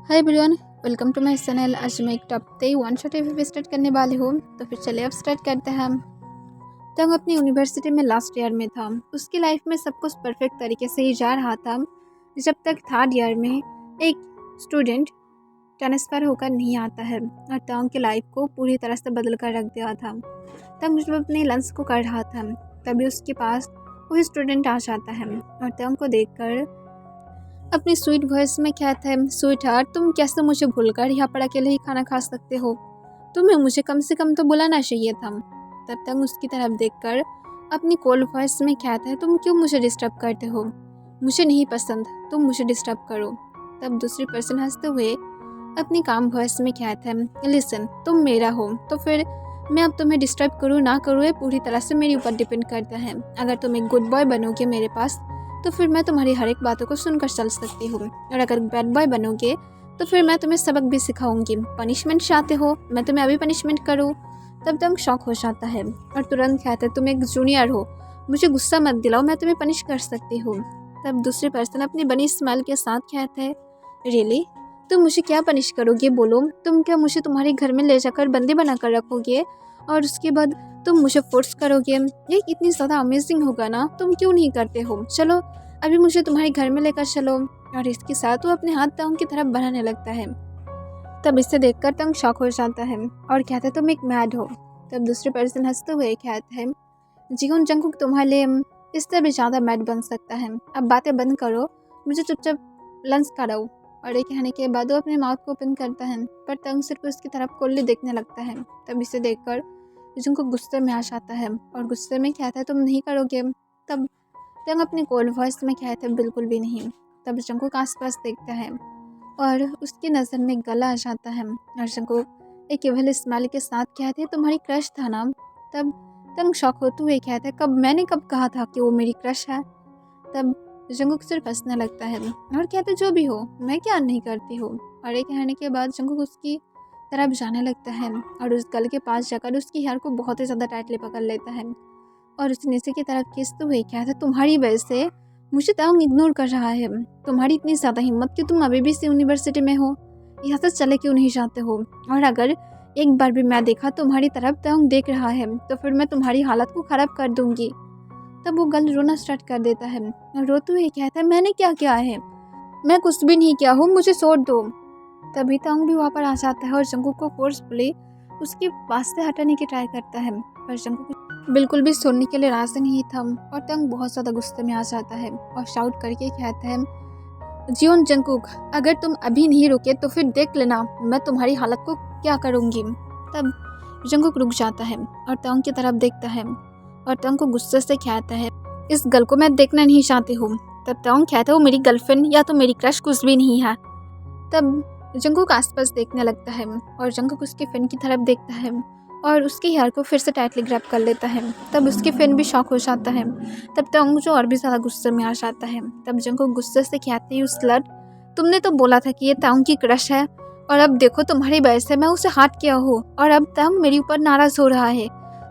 Hi everyone, welcome to my channel. आज मैं एक टॉप 1 स्टार्ट करने वाली हूँ। तो फिर चलिए अब स्टार्ट करते हैं हम। तो हम अपनी यूनिवर्सिटी में लास्ट ईयर में था। उसकी लाइफ में सब कुछ परफेक्ट तरीके से ही जा रहा था, जब तक थर्ड ईयर में एक स्टूडेंट ट्रांसफ़र होकर नहीं आता है और तंग की लाइफ को पूरी तरह से बदल कर रख दिया था। तंग जब अपने लंच को कर रहा था तभी उसके पास वही स्टूडेंट आ जाता है और तंग को देखकर अपनी स्वीट वॉइस में कहता है, स्वीट हार्ट, तुम कैसे मुझे भूलकर यहाँ पर अकेले ही खाना खा सकते हो? तुम्हें मुझे कम से कम तो बुलाना चाहिए था। तब तक उसकी तरफ देखकर अपनी कोल्ड वॉइस में कहता है, तुम क्यों मुझे डिस्टर्ब करते हो? मुझे नहीं पसंद तुम मुझे डिस्टर्ब करो। तब दूसरी पर्सन हंसते हुए अपनी काम वॉइस में कहता है, लिसन, तुम मेरा हो तो फिर मैं अब तुम्हें डिस्टर्ब करूँ ना करूँ ये पूरी तरह से मेरे ऊपर डिपेंड करता है। अगर तुम एक गुड बॉय बनोगे मेरे पास तो फिर मैं तुम्हारी हर एक बातों को सुनकर चल सकती हूँ, और अगर बैड बॉय बनोगे तो फिर मैं तुम्हें सबक भी सिखाऊंगी। पनिशमेंट चाहते हो मैं तुम्हें अभी पनिशमेंट करूँ? तब तक शॉक हो जाता है और तुरंत कहता है, तुम एक जूनियर हो, मुझे गुस्सा मत दिलाओ, मैं तुम्हें पनिश कर सकती हूँ। तब दूसरी पर्सन अपनी बनी स्माइल के साथ कहता है, रियली? तुम मुझे क्या पनिश करोगे बोलो? तुम क्या मुझे तुम्हारे घर में ले जाकर बंदी बना कर रखोगे और उसके बाद तुम मुझे फोर्स करोगे? ये इतनी ज़्यादा अमेजिंग होगा ना, तुम क्यों नहीं करते हो? चलो अभी मुझे तुम्हारे घर में लेकर चलो। और इसके साथ वो अपने हाथ तंग की तरफ बढ़ाने लगता है। तब इसे देखकर तंग शॉक हो जाता है और कहता है, तुम एक मैड हो। तब दूसरे पर्सन हंसते हुए कहता है, जीवन जंकुक तुम्हारे लिए इससे भी ज़्यादा मैड बन सकता है। अब बातें बंद करो, मुझे चुपचाप लंच कराओ। और ये कहने के बाद वो अपने माउथ को ओपन करता है, पर तंग सिर्फ उसकी तरफ कोल्ली देखने लगता है। तब इसे देखकर जंकुक गुस्से में आ जाता है और गुस्से में कहता है, तुम नहीं करोगे? तब तंग अपनी कोल्ड वॉइस में कहता है, बिल्कुल भी नहीं। तब जंकुक आसपास देखता है और उसकी नज़र में गला आ जाता है और जंकुक एक इविल स्माइल के साथ कहते हैं, तुम्हारी क्रश था ना? तब तंग शॉक होते हुए कहता है, मैंने कब कहा था कि वो मेरी क्रश है? तब जंकुक सिर्फ हंसने लगता है और कहते, जो भी हो, मैं क्या नहीं करती हूँ। और ये कहने के बाद जंकुक उसकी तरफ जाने लगता है और उस गल के पास जाकर उसकी हेयर को बहुत ही ज़्यादा टाइटली पकड़ लेता है और उस नीचे की तरफ खींचते हुए कहता है, तुम्हारी वजह से मुझे तंग इग्नोर कर रहा है। तुम्हारी इतनी ज़्यादा हिम्मत कि तुम अभी भी इस यूनिवर्सिटी में हो, यहाँ से चले क्यों नहीं जाते हो? और अगर एक बार भी मैं देखा तुम्हारी तरफ तंग देख रहा है तो फिर मैं तुम्हारी हालत को ख़राब कर दूंगी। तब वो गर्ल रोना स्टार्ट कर देता है और रोते हुए कहता है, मैंने क्या किया है? मैं कुछ भी नहीं किया हूँ, मुझे छोड़ दो। तभी तंग भी वहाँ पर आ जाता है और जंकुक को फोर्सफुली उसके पास से हटाने की ट्राई करता है, पर जंकुक बिल्कुल भी सुनने के लिए राजी नहीं था और तंग बहुत ज़्यादा गुस्से में आ जाता है और शाउट करके कहता है, जियोन जंकुक, अगर तुम अभी नहीं रुके तो फिर देख लेना मैं तुम्हारी हालत को क्या करूँगी। तब जंकुक रुक जाता है और तंग की तरफ देखता है और तंग को गुस्से से कहता है, इस गर्ल को मैं देखना नहीं चाहती हूँ। तब तंग कहता है, वो मेरी गर्लफ्रेंड या तो मेरी क्रश कुछ भी नहीं है। तब जंकुक आसपास देखने लगता है और जंकुक उसके फ्रेंड की तरफ देखता है और उसके हेयर को फिर से टाइटली ग्रैब कर लेता है। तब उसके फ्रेंड भी शॉक हो जाता है। तब तंग जो और भी ज़्यादा गुस्से में आ जाता है। तब जंकुक गुस्से से कहती है, उस लड़, तुमने तो बोला था कि ये तंग की क्रश है और अब देखो तुम्हारी वजह से मैं उसे हाथ किया हूँ और अब तंग मेरे ऊपर नाराज़ हो रहा है।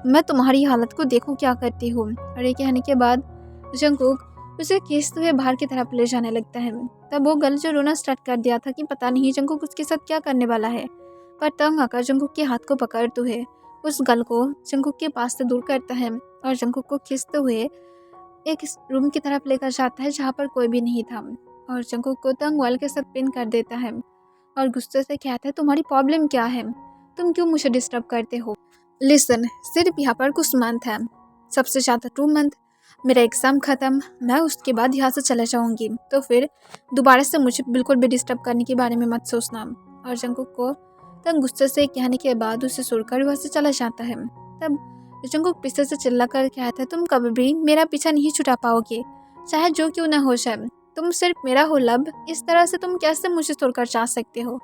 मैं तुम्हारी हालत को देखो क्या करती हूँ। और ये कहने के बाद जंकुक उसे खींचते हुए बाहर की तरफ ले जाने लगता है। तब वो गर्ल जो रोना स्टार्ट कर दिया था कि पता नहीं जंकुक उसके साथ क्या करने वाला है, पर तंग आकर जंकुक के हाथ को पकड़ते हुए उस गर्ल को जंकुक के पास से दूर करता है और जंकुक को खींचते हुए एक रूम की तरफ लेकर जाता है जहाँ पर कोई भी नहीं था और जंकुक को तंग वॉल के साथ पिन कर देता है और गुस्से से कहता है, तुम्हारी प्रॉब्लम क्या है? तुम क्यों मुझे डिस्टर्ब करते हो? लिसन, सिर्फ यहाँ पर कुछ मंथ है, सबसे ज़्यादा 2 मंथ। मेरा एग्ज़ाम ख़त्म, मैं उसके बाद यहाँ से चले जाऊँगी, तो फिर दोबारा से मुझे बिल्कुल भी डिस्टर्ब करने के बारे में मत सोचना। और जंकुक को तब गुस्से से कहने के बाद उसे सुड़कर वहाँ से चला जाता है। तब जंकुक पीछे से चिल्ला कर कहता है, तुम कभी भी मेरा पीछा नहीं छुड़ा पाओगे, चाहे जो क्यों ना हो जाए। तुम सिर्फ मेरा हो लब, इस तरह से तुम कैसे मुझे छोड़कर जा सकते हो?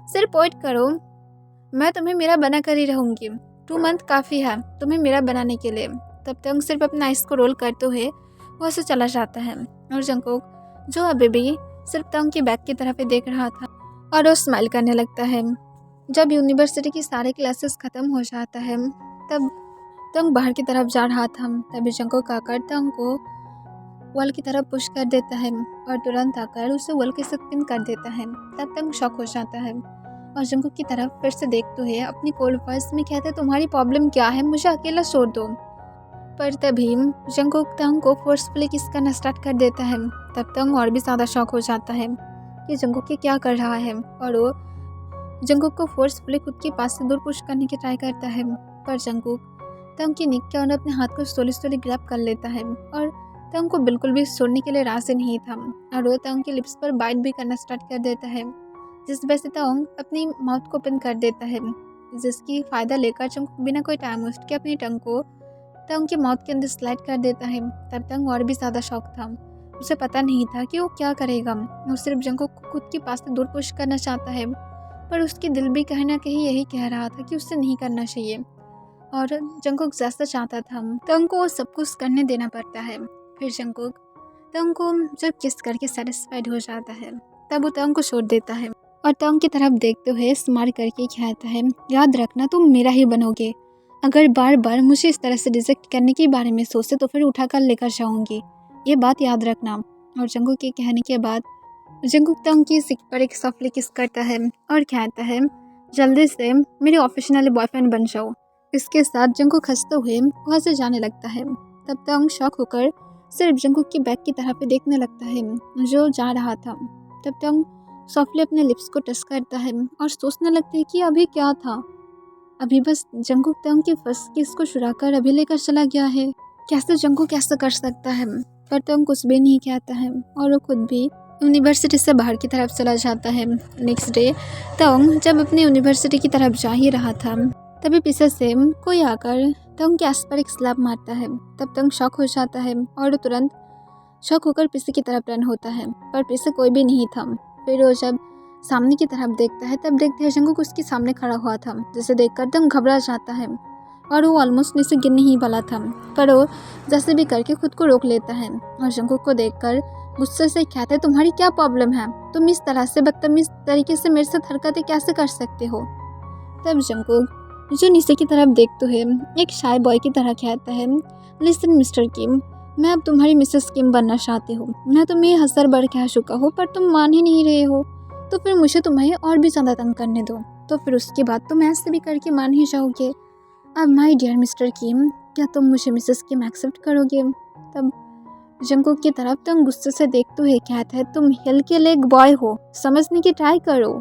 सिर्फ वेट करो, मैं तुम्हें मेरा बना कर ही रहूँगी। 2 मंथ काफ़ी है तुम्हें मेरा बनाने के लिए। तब तंग सिर्फ अपना आइस को रोल करते हुए वहाँ से चला जाता है और जंकुक जो अभी भी सिर्फ तंग के बैग की तरफ ही देख रहा था और वो स्माइल करने लगता है। जब यूनिवर्सिटी की सारे क्लासेस ख़त्म हो जाता है तब तंग बाहर की तरफ जा रहा था। तभी जंकुक आकर तंग को वॉल की तरफ पुश कर देता है और तुरंत आकर उसे वॉल के साथ पिन कर देता है। तब तंग शॉक हो जाता है और जंगकुक की तरफ फिर से देखते हुए अपनी कोल्ड वॉइस में कहता है, तुम्हारी प्रॉब्लम क्या है, मुझे अकेला छोड़ दो। पर तभी जंगकुक तंग को फोर्सफुली किस करना स्टार्ट कर देता है। तब तंग और भी ज़्यादा शॉक हो जाता है कि जंगकुक ये क्या कर रहा है और वो जंगकुक को फोर्सफुली खुद के पास से दूर पुश करने की ट्राई करता है। पर जंगकुक तंग की निक के और अपने हाथ को स्लोली स्लोली ग्रैब कर लेता है और तंग को बिल्कुल भी छोड़ने के लिए राजी नहीं था और वो तंग के लिप्स पर बाइट भी करना स्टार्ट कर देता है, जिस वजह से तंग अपनी माउथ को ओपन कर देता है, जिसकी फ़ायदा लेकर जंगकुक बिना कोई टाइम वेस्ट के अपनी टंग को तंग के माउथ के अंदर स्लाइड कर देता है। तब तंग और भी ज़्यादा शॉक था, उसे पता नहीं था कि वो क्या करेगा। वो सिर्फ जंगकुक को खुद के पास से दूर पुश करना चाहता है, पर उसकी दिल भी कहीं ना कहीं यही कह रहा था कि उसे नहीं करना चाहिए और जंगकुक जैसा चाहता था तंग को वो सब कुछ करने देना पड़ता है। फिर जंगकुक तंग को जब किस करके सेटिस्फाइड हो जाता है तब वो तंग को छोड़ देता है और तंग की तरफ देखते हुए स्माइल करके कहता है, याद रखना तुम मेरा ही बनोगे। अगर बार बार मुझे इस तरह से रिजेक्ट करने के बारे में सोचे तो फिर उठाकर लेकर जाऊंगी, ये बात याद रखना। और जंगकुक के कहने के बाद जंगकुक तंग की सिक पर एक सॉफ्टली किस करता है और कहता है, जल्दी से मेरे ऑफिशियल बॉयफ्रेंड बन जाओ। इसके साथ जंगकुक हंसते हुए वहाँ से जाने लगता है। तब तंग शॉक होकर सिर्फ जंगकुक की बैग की तरफ देखने लगता है जो जा रहा था। तब तंग सॉफ्टली अपने लिप्स को टच करता है और सोचने लगता है कि अभी क्या था, अभी बस जंगकुक तंग की फर्स्ट किस को चुरा कर अभी लेकर चला गया है। कैसे जंगकुक ऐसा कर सकता है? पर तंग कुछ भी नहीं कहता है और वो खुद भी यूनिवर्सिटी से बाहर की तरफ चला जाता है। नेक्स्ट डे तंग जब अपनी यूनिवर्सिटी की तरफ जा ही रहा था तभी पीछे से कोई आकर तंग के आस पर एक स्लैप मारता है। तब तंग शॉक हो जाता है और तुरंत शॉक होकर पीछे की तरफ रन होता है, पर पीछे कोई भी नहीं था। फिर वो जब सामने की तरफ देखता है तब देखते हैं जंगकुक उसके सामने खड़ा हुआ था, जिसे देखकर तंग घबरा जाता है और वो ऑलमोस्ट नीचे गिरने ही वाला था, पर वो जैसे भी करके खुद को रोक लेता है और जंगकुक को देखकर गुस्से से कहता है, तुम्हारी क्या प्रॉब्लम है? तुम इस तरह से बदतमीज तरीके से मेरे साथ हरकतें कैसे कर सकते हो? तब जंगकुक जो नीचे की तरफ देखते हुए एक शाय बॉय की तरह कहता है, लिसन मिस्टर किम, मैं अब तुम्हारी मिसेस किम बनना चाहती हूँ। मैं तुम्हें हज़ार बार कह चुका हूँ पर तुम मान ही नहीं रहे हो, तो फिर मुझे तुम्हें और भी ज़्यादा तंग करने दो, तो फिर उसके बाद तुम ऐसे भी करके मान ही जाओगे। अब माय डियर मिस्टर किम, क्या तुम मुझे मिसेस किम एक्सेप्ट करोगे? तब जंगकुक की तरफ तंग गुस्से से देखते हुए कहता है, तुम हिल के लिए एक बॉय हो, समझने की ट्राई करो।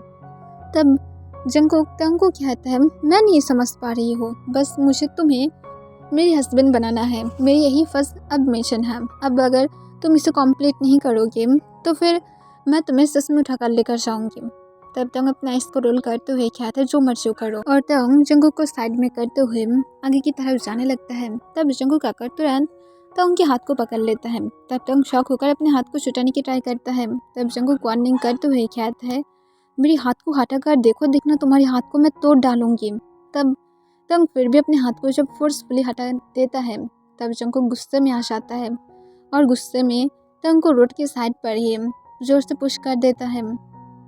तब जंगकुक तंग को कहता है, मैं नहीं समझ पा रही हूँ, बस मुझे तुम्हें मेरी हस्बैंड बनाना है, मेरी यही फर्स्ट अब मिशन है। अब अगर तुम इसे कंप्लीट नहीं करोगे तो फिर मैं तुम्हें सच में उठाकर लेकर जाऊंगी। तब तंग अपना इसको रोल करते हुए कहता है, जो मर्जी करो, और तंग जंगकुक को साइड में करते हुए आगे की तरफ जाने लगता है। तब जंगकुक आकर तुरंत तंग के हाथ को पकड़ लेता है। तब तंग शॉक होकर अपने हाथ को छुटाने की ट्राई करता है। तब जंगकुक वार्निंग करते हुए कहता है, मेरे हाथ को हटाकर देखो, देखना तुम्हारे हाथ को मैं तोड़ डालूंगी। तब तंग फिर भी अपने हाथ को जब फोर्सफुली हटा देता है तब जंगकुक गुस्से में आ जाता है और गुस्से में तंग को रोड के साइड पर ही जोर से पुश कर देता है।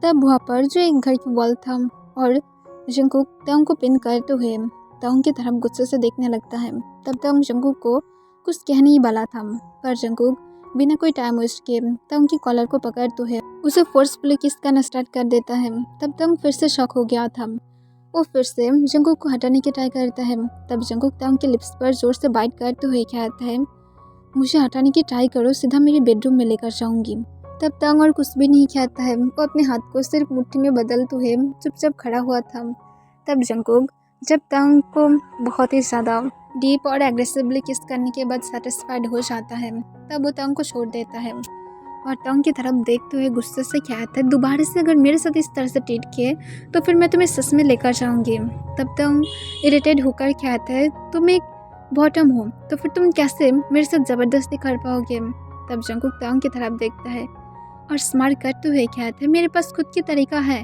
तब वहाँ पर जो एक घर की वॉल था और जंगकुक तंग को पिन करते हुए तंग की तरफ गुस्से से देखने लगता है। तब तंग जंगकुक को कुछ कहने ही वाला था, पर जंगकुक बिना कोई टाइम वेस्ट किए तंग की कॉलर को पकड़ते हुए उसे फोर्सफुली किस करना स्टार्ट कर देता है। तब तंग फिर से शॉक हो गया था, वो फिर से जंगकुक को हटाने की ट्राई करता है। तब जंगकुक तंग के लिप्स पर जोर से बाइट करते हुए कहता है, मुझे हटाने की ट्राई करो, सीधा मेरे बेडरूम में लेकर जाऊंगी। तब तंग और कुछ भी नहीं कहता है, वो अपने हाथ को सिर्फ मुट्ठी में बदलते हुए चुपचाप खड़ा हुआ था। तब जंगकुक जब तंग को बहुत ही ज़्यादा डीप और एग्रेसिवली किस करने के बाद सेटिस्फाइड हो जाता है तब वो तंग को छोड़ देता है और तंग की तरफ देखते हुए गुस्से से कहता है, दोबारा से अगर मेरे साथ इस तरह से ट्रीट किए तो फिर मैं तुम्हें सच में लेकर जाऊंगी। तब तंग इरिटेट होकर कहता है, तुम एक बॉटम हो तो फिर तुम कैसे मेरे साथ ज़बरदस्ती कर पाओगे? तब जंगकुक तंग की तरफ देखता है और स्माइल करते हुए कहता है, मेरे पास खुद की तरीका है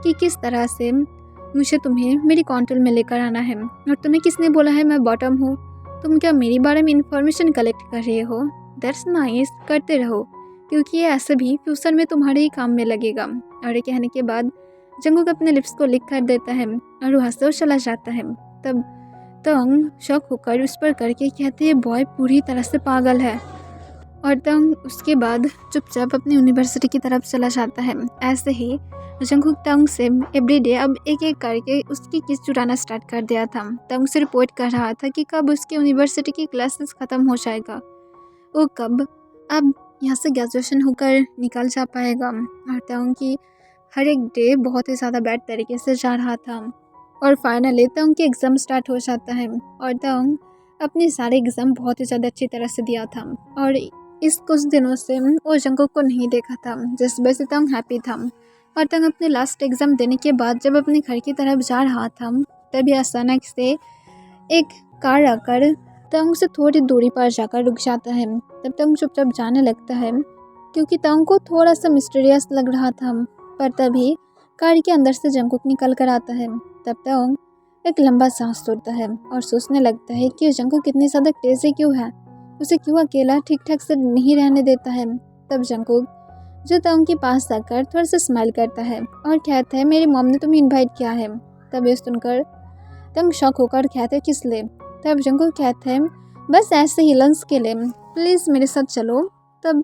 कि किस तरह से मुझे तुम्हें मेरी कंट्रोल में लेकर आना है। और तुम्हें किसने बोला है मैं बॉटम हूँ? तुम क्या मेरे बारे में इंफॉर्मेशन कलेक्ट कर रहे हो? दैट्स नाइस, करते रहो, क्योंकि ये ऐसे भी फ्यूचर में तुम्हारे ही काम में लगेगा। और ये कहने के बाद जंगकुक अपने लिप्स को लिक कर देता है और वहाँ से चला जाता है। तब तंग शॉक होकर उस पर करके कहते हैं, बॉय पूरी तरह से पागल है और तंग उसके बाद चुपचाप अपनी यूनिवर्सिटी की तरफ चला जाता है। ऐसे ही जंगकुक तंग से एवरीडे अब एक एक करके उसकी किस चुराना स्टार्ट कर दिया था। तंग से रिपोर्ट कर रहा था कि कब उसकी यूनिवर्सिटी की क्लासेस ख़त्म हो जाएगा, वो कब अब यहाँ से ग्रेजुएशन होकर निकल जा पाएगा। और तंग की हर एक डे बहुत ही ज़्यादा बैड तरीके से जा रहा था। और फाइनली तंग के एग्ज़ाम स्टार्ट हो जाता है और तंग अपने सारे एग्ज़ाम बहुत ही ज़्यादा अच्छी तरह से दिया था। और इस कुछ दिनों से वो जंगकुक को नहीं देखा था, जिस वजह से तंग हैप्पी था। और तंग अपने लास्ट एग्ज़ाम देने के बाद जब अपने घर की तरफ जा रहा था, तभी अचानक से एक कार आकर तंग से थोड़ी दूरी पर जाकर रुक जाता है। तब तंग चुपचाप जाने लगता है, क्योंकि तंग को थोड़ा सा मिस्टीरियस लग रहा था। पर तभी कार के अंदर से जंगकुक निकल कर आता है। तब तंग एक लंबा सांस छोड़ता है और सोचने लगता है कि जंगकुक कितनी ज़्यादा क्रेज़ी क्यों है, उसे क्यों अकेला ठीक ठाक से नहीं रहने देता है। तब जंगकुक जो तंग के पास आकर थोड़ा सा स्माइल करता है और कहता है, मेरी मॉम ने तुम्हें इनवाइट किया है। तब ये सुनकर तंग शॉक होकर कहते, किस लिए? तब जंगकुक कहते हैं, बस ऐसे ही लंच के लिए, प्लीज़ मेरे साथ चलो। तब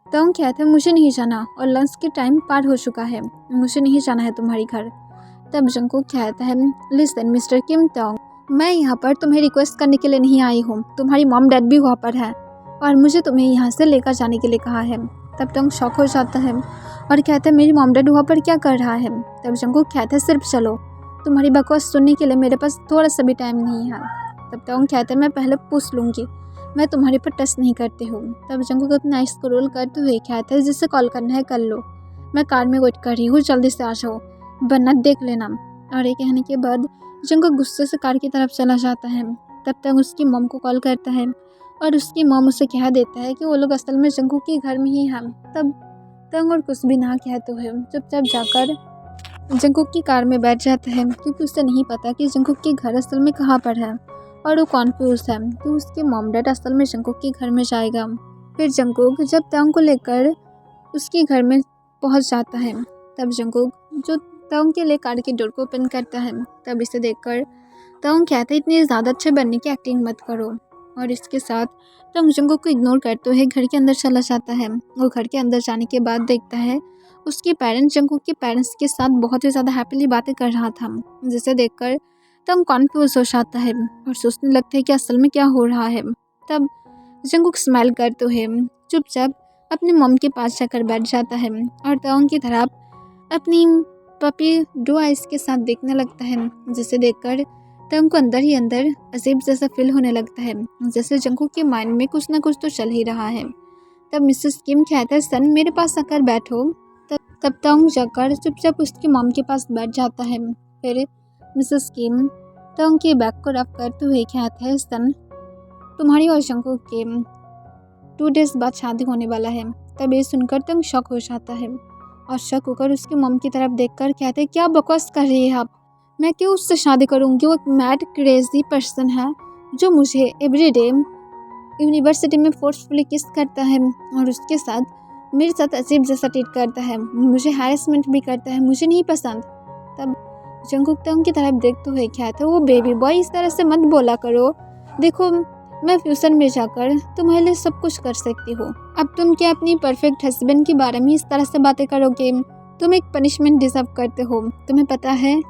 तंग कहते हैं, मुझे नहीं जाना और लंच के टाइम पार हो चुका है, मुझे नहीं जाना है तुम्हारे घर। तब जंगकुक कहता है, लिसन मिस्टर किम तंग, मैं यहाँ पर तुम्हें रिक्वेस्ट करने के लिए नहीं आई हूँ, तुम्हारी मॉम डैड भी वहाँ पर है और मुझे तुम्हें यहाँ से लेकर जाने के लिए कहा है। तब तंग शॉक हो जाता है और कहता है, मेरी मॉम डैड वहाँ पर क्या कर रहा है? तब जंगकुक कहता है, सिर्फ चलो, तुम्हारी बकवास सुनने के लिए मेरे पास थोड़ा सा भी टाइम नहीं है। तब तंग कहता है, मैं पहले पूछ लूँगी, मैं तुम्हारे पर टच नहीं करती हूँ। तब जंगकुक अपना आइस को रोल करते हुए कहता है, जिससे कॉल करना है कर लो, मैं कार में वेट कर रही हूँ, जल्दी से आ जाओ वरना देख लेना। और ये कहने के बाद जंगकुक गुस्से से कार की तरफ चला जाता है। तब तक उसकी मॉम को कॉल करता है और उसकी मॉम उसे कह देता है कि वो लोग असल में जंगकुक के घर में ही हैं। तब तंग और कुछ भी ना कहते हुए चुपचाप जाकर जंगकुक की कार में बैठ जाता है, क्योंकि उसे नहीं पता कि जंगकुक के घर असल में कहाँ पर है। और वो कॉन्फ्यूज है कि उसके मॉम डैड असल में जंगकुक के घर में जाएगा। फिर जंगकुक जब तंग को लेकर उसके घर में पहुँच जाता है, तब जंगकुक जो तंग के लिए कार की डोर को ओपन करता है। तब इसे देखकर तंग कहता है, इतनी ज़्यादा अच्छे बनने की एक्टिंग मत करो। और इसके साथ तंग जंगकुक को इग्नोर करते हुए घर के अंदर चला जाता है। वो घर के अंदर जाने के बाद देखता है उसके पेरेंट्स जंगकुक के पेरेंट्स के साथ बहुत ही ज़्यादा हैप्पीली बातें कर रहा था, जिसे देखकर तंग कॉन्फ्यूज हो जाता है और सोचने लगता है कि असल में क्या हो रहा है। तब जंगकुक स्माइल करते हुए चुपचाप अपनी मॉम के पास जाकर बैठ जाता है और तंग की तरफ अपनी पपी डो आइस के साथ देखने लगता है, जिसे देखकर तंग को अंदर ही अंदर अजीब जैसा फील होने लगता है, जैसे जंगकुक के माइंड में कुछ ना कुछ तो चल ही रहा है। तब मिसेस किम कहता है, सन मेरे पास आकर बैठो। तब तंग जाकर चुपचाप उसकी मॉम के पास बैठ जाता है। फिर मिसेस किम तंग के बैग को रफ करते हुए कहता है, सन तुम्हारी और जंगकुक के 2 डेज बाद शादी होने वाला है। तब ये सुनकर तंग शॉक हो जाता है और शक होकर उसकी मॉम की तरफ देखकर कहते हैं, क्या बकवास कर रही है आप, मैं क्यों उससे शादी करूँगी? वो एक मैड क्रेजी पर्सन है जो मुझे एवरीडे यूनिवर्सिटी में फोर्सफुली किस करता है और उसके साथ मेरे साथ अजीब जैसा ट्रीट करता है, मुझे हैरेसमेंट भी करता है, मुझे नहीं पसंद। तब जंगकुक तंग की तरफ देखते हुए कहता है, वो बेबी बॉय इस तरह से मत बोला करो, देखो मैं फ्यूचर में जाकर तुम्हारे लिए सब कुछ कर सकती हूँ। अब तुम क्या अपनी परफेक्ट हस्बैंड के बारे में इस तरह से बातें करोगे? तुम एक पनिशमेंट डिजर्व करते हो। तुम्हें पता है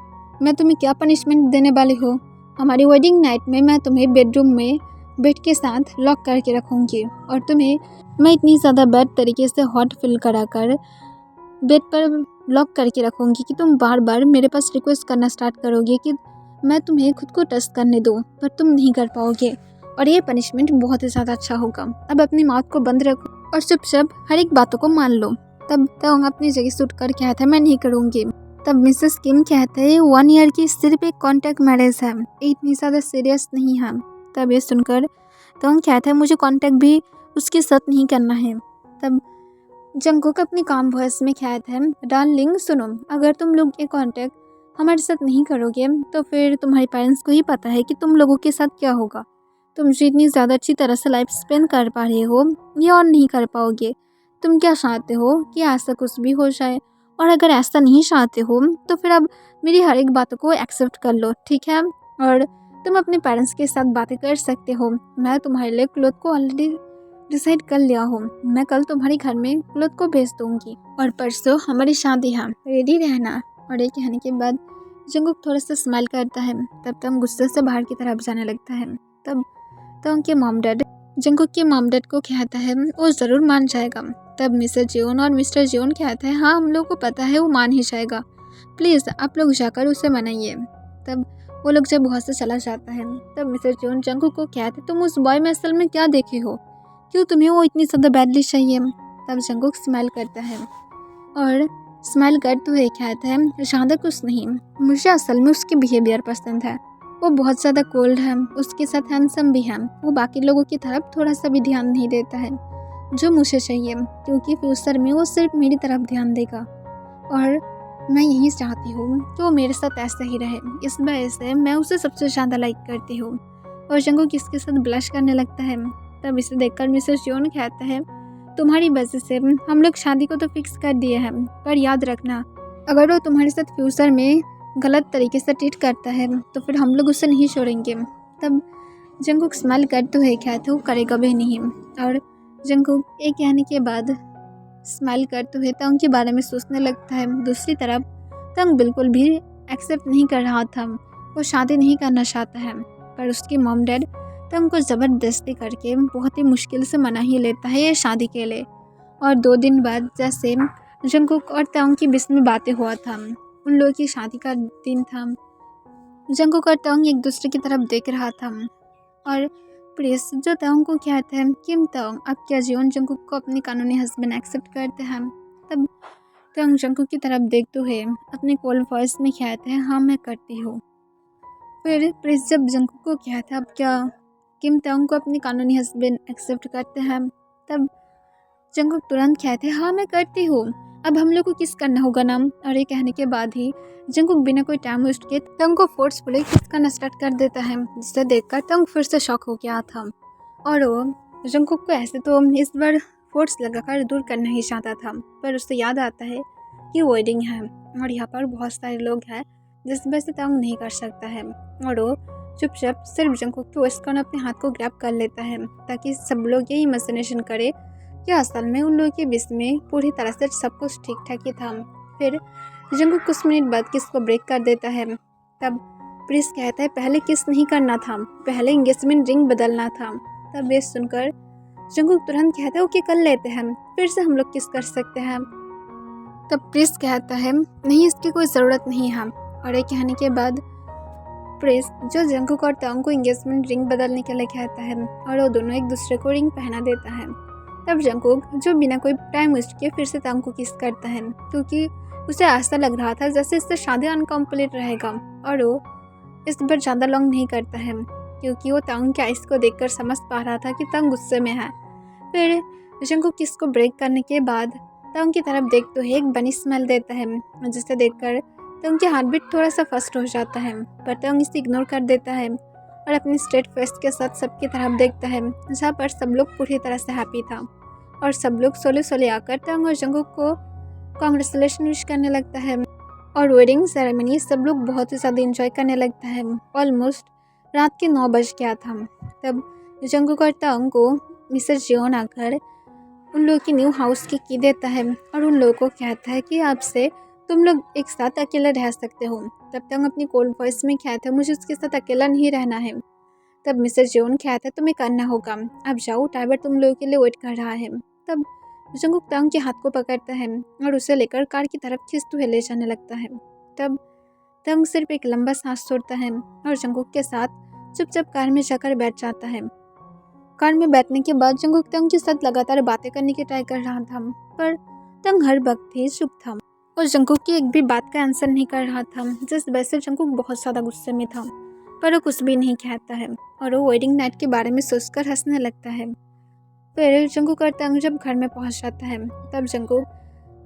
मैं तुम्हें क्या पनिशमेंट देने वाली हूँ? हमारी वेडिंग नाइट में मैं तुम्हें बेडरूम में बेड के साथ लॉक करके रखूँगी और तुम्हें मैं इतनी ज़्यादा बैड तरीके से हॉट फील कराकर बेड पर लॉक करके रखूँगी कि तुम बार बार मेरे पास रिक्वेस्ट करना स्टार्ट करोगे कि मैं तुम्हें खुद को टच करने दूँ, पर तुम नहीं कर पाओगे और ये पनिशमेंट बहुत ही ज़्यादा अच्छा होगा। अब अपनी माउथ को बंद रखो और चुपचाप हर एक बातों को मान लो। तब तंग अपनी जगह से उठकर कहता है, मैं नहीं करूँगी। तब मिसेस किम कहते हैं, 1 ईयर की सिर्फ एक कॉन्टैक्ट मैरिज है, इतनी ज़्यादा सीरियस नहीं है। तब ये सुनकर तंग कहता है, मुझे कॉन्टैक्ट भी उसके साथ नहीं करना है। तब जंगकुक अपनी काम वॉइस में कहता है, डार्लिंग सुनो, अगर तुम लोग ये कॉन्टैक्ट हमारे साथ नहीं करोगे तो फिर तुम्हारे पेरेंट्स को ही पता है कि तुम लोगों के साथ क्या होगा। तुम जो इतनी ज़्यादा अच्छी तरह से लाइफ स्पेंड कर पा रहे हो ये और नहीं कर पाओगे। तुम क्या चाहते हो कि ऐसा कुछ भी हो जाए? और अगर ऐसा नहीं चाहते हो तो फिर अब मेरी हर एक बातों को एक्सेप्ट कर लो, ठीक है? और तुम अपने पेरेंट्स के साथ बातें कर सकते हो। मैं तुम्हारे लिए क्लोथ को ऑलरेडी डिसाइड कर लिया हूँ, मैं कल तुम्हारे घर में क्लोथ को भेज दूँगी और परसों हमारी शादी है, रेडी रहना। और ये कहने के बाद जंगकुक थोड़ा सा स्माइल करता है। तब तंग गुस्से से बाहर की तरफ जाने लगता है। तब तंग के मॉम डैड जंगकुक के मॉम डैड को कहता है वो ज़रूर मान जाएगा। तब मिसेस जियोन और मिस्टर जियोन कहते हैं हाँ हम लोग को पता है वो मान ही जाएगा, प्लीज़ आप लोग जाकर उसे मनाइए। तब वो लोग जब वहाँ से चला जाता है तब मिसेस जियोन जंगकुक को कहते तुम उस बॉय में असल में क्या देखे हो, क्यों तुम्हें वो इतनी ज़्यादा बैडली चाहिए। तब जंगकुक स्माइल करता है और स्माइल करते हुए कहता है ज़्यादा कुछ नहीं, मुझे असल में उसकी बिहेवियर पसंद है, वो बहुत ज़्यादा कोल्ड है, उसके साथ हैंडसम भी है, वो बाकी लोगों की तरफ थोड़ा सा भी ध्यान नहीं देता है जो मुझे चाहिए, क्योंकि फ्यूचर में वो सिर्फ मेरी तरफ ध्यान देगा और मैं यही चाहती हूँ कि वो मेरे साथ ऐसा ही रहे, इस वजह से मैं उसे सबसे ज़्यादा लाइक करती हूँ। और जंगकुक इसके साथ ब्लश करने लगता है। तब इसे देखकर मिसेस जियोन कहता है तुम्हारी वजह से हम लोग शादी को तो फिक्स कर दिए हैं, पर याद रखना अगर वो तुम्हारे साथ फ्यूचर में गलत तरीके से ट्रीट करता है तो फिर हम लोग उसे नहीं छोड़ेंगे। तब जंगकुक स्माइल करते हुए कहते वो करेगा भी नहीं। और जंगकुक एक कहने के बाद स्माइल करते हुए तंग के बारे में सोचने लगता है। दूसरी तरफ तंग बिल्कुल भी एक्सेप्ट नहीं कर रहा था, वो शादी नहीं करना चाहता है, पर उसकी मॉम डैड तंग को ज़बरदस्ती करके बहुत ही मुश्किल से मना ही लेता है ये शादी के लिए। और 2 दिन बाद जैसे जंगकुक और तंग की बीच में बातें हुआ था, उन लोगों की शादी का दिन था। जंगकुक और तंग एक दूसरे की तरफ देख रहा था और प्रिंस जो तंग को कहते हैं किम तंग अब क्या जियोन जंगकुक को अपने कानूनी हस्बैंड एक्सेप्ट करते हैं। तब तंग जंगकुक की तरफ देखते हुए अपने कोल्ड वॉइस में कहते हैं हाँ मैं करती हूँ। फिर प्रिंस जब जंगकुक को कहता है अब क्या किम तंग को अपने कानूनी हस्बैंड एक्सेप्ट करते हैं, तब जंगकुक तुरंत कहते हैं हाँ मैं करती हूँ, अब हम लोग को किस करना होगा नाम। और ये कहने के बाद ही जंगकुक बिना कोई टाइम वेस्ट किए तंग को फोर्सफुली किस करना स्टार्ट कर देता है, जिसे देखकर तंग फिर से शॉक हो गया था। और वो जंगकुक को ऐसे तो इस बार फोर्स लगाकर दूर करना ही चाहता था, पर उससे याद आता है कि वेडिंग है और यहाँ पर बहुत सारे लोग हैं जिस वजह से तंग नहीं कर सकता है। और वो चुपचाप सिर्फ जंगकुक के वेस्ट कॉर्नर अपने हाथ को ग्रैब कर लेता है ताकि सब लोग ये इमेजिनेशन करे कि असल में उन लोगों के बीच में पूरी तरह से सब कुछ ठीक ठाक ही था। फिर जंगकुक कुछ मिनट बाद किस को ब्रेक कर देता है। तब प्रिंस कहता है पहले किस नहीं करना था, पहले एंगेजमेंट रिंग बदलना था। तब ये सुनकर जंगकुक तुरंत कहता है ओके कर लेते हैं, फिर से हम लोग किस कर सकते हैं। तब प्रिंस कहता है नहीं इसकी कोई ज़रूरत नहीं है। और ये कहने के बाद प्रिंस जो जंगकुक और तंग को एंगेजमेंट रिंग बदलने के लिए कहता है और वो दोनों एक दूसरे को रिंग पहना देता है। तब जंगकुक जो बिना कोई टाइम वेस्ट किए फिर से तंग को किस करता है, क्योंकि उसे ऐसा लग रहा था जैसे इससे शादी अनकम्प्लीट रहेगा। और वो इस बार ज़्यादा लॉन्ग नहीं करता है क्योंकि वो तंग के आइस को देखकर समझ पा रहा था कि तंग गुस्से में है। फिर जंगकुक किस को ब्रेक करने के बाद तंग की तरफ देखते हुए एक बनी स्मेल देता है, जिसे देखकर तंग की हार्ट बीट थोड़ा सा फास्ट हो जाता है, पर तंग इसे इग्नोर कर देता है और अपनी स्ट्रेट फेस के साथ सबकी तरफ देखता है जहाँ पर सब लोग पूरी तरह से हैप्पी था। और सब लोग सोले सोले आकर तंग और जंगकुक को कॉन्ग्रेचुलेशन विश करने लगता है और वेडिंग सेरेमनी सब लोग बहुत ही ज़्यादा इंजॉय करने लगता है। ऑलमोस्ट रात के 9 बज गया था। तब जंगकुक और तंग को मिसेस जियोन आकर उन लोगों की न्यू हाउस की देता है और उन लोगों को कहता है कि आपसे तुम लोग एक साथ अकेले रह सकते हो। तब तंग अपनी कोल्ड वॉइस में कहता है मुझे उसके साथ अकेला नहीं रहना है। तब मिसेस जियोन कहता है तुम्हें करना होगा, अब जाओ ड्राइवर तुम लोगों के लिए वेट कर रहा है। तब जंगकुक तंग के हाथ को पकड़ता है और उसे लेकर कार की तरफ खींचते हुए ले जाने लगता है। तब तंग सिर्फ एक लंबा सांस छोड़ता है और जंगकुक के साथ चुपचाप कार में जाकर बैठ जाता है। कार में बैठने के बाद जंगकुक तंग के साथ लगातार बातें करने की ट्राई कर रहा था, पर तंग हर वक्त ही चुप था और जंगकुक की एक भी बात का आंसर नहीं कर रहा था, जिस वजह से जंगकुक बहुत ज़्यादा गुस्से में था, पर वो कुछ भी नहीं कहता है और वो वेडिंग नाइट के बारे में सोचकर हंसने लगता है। फिर जंगकुक और तंग जब घर में पहुंच जाता है तब जंगकुक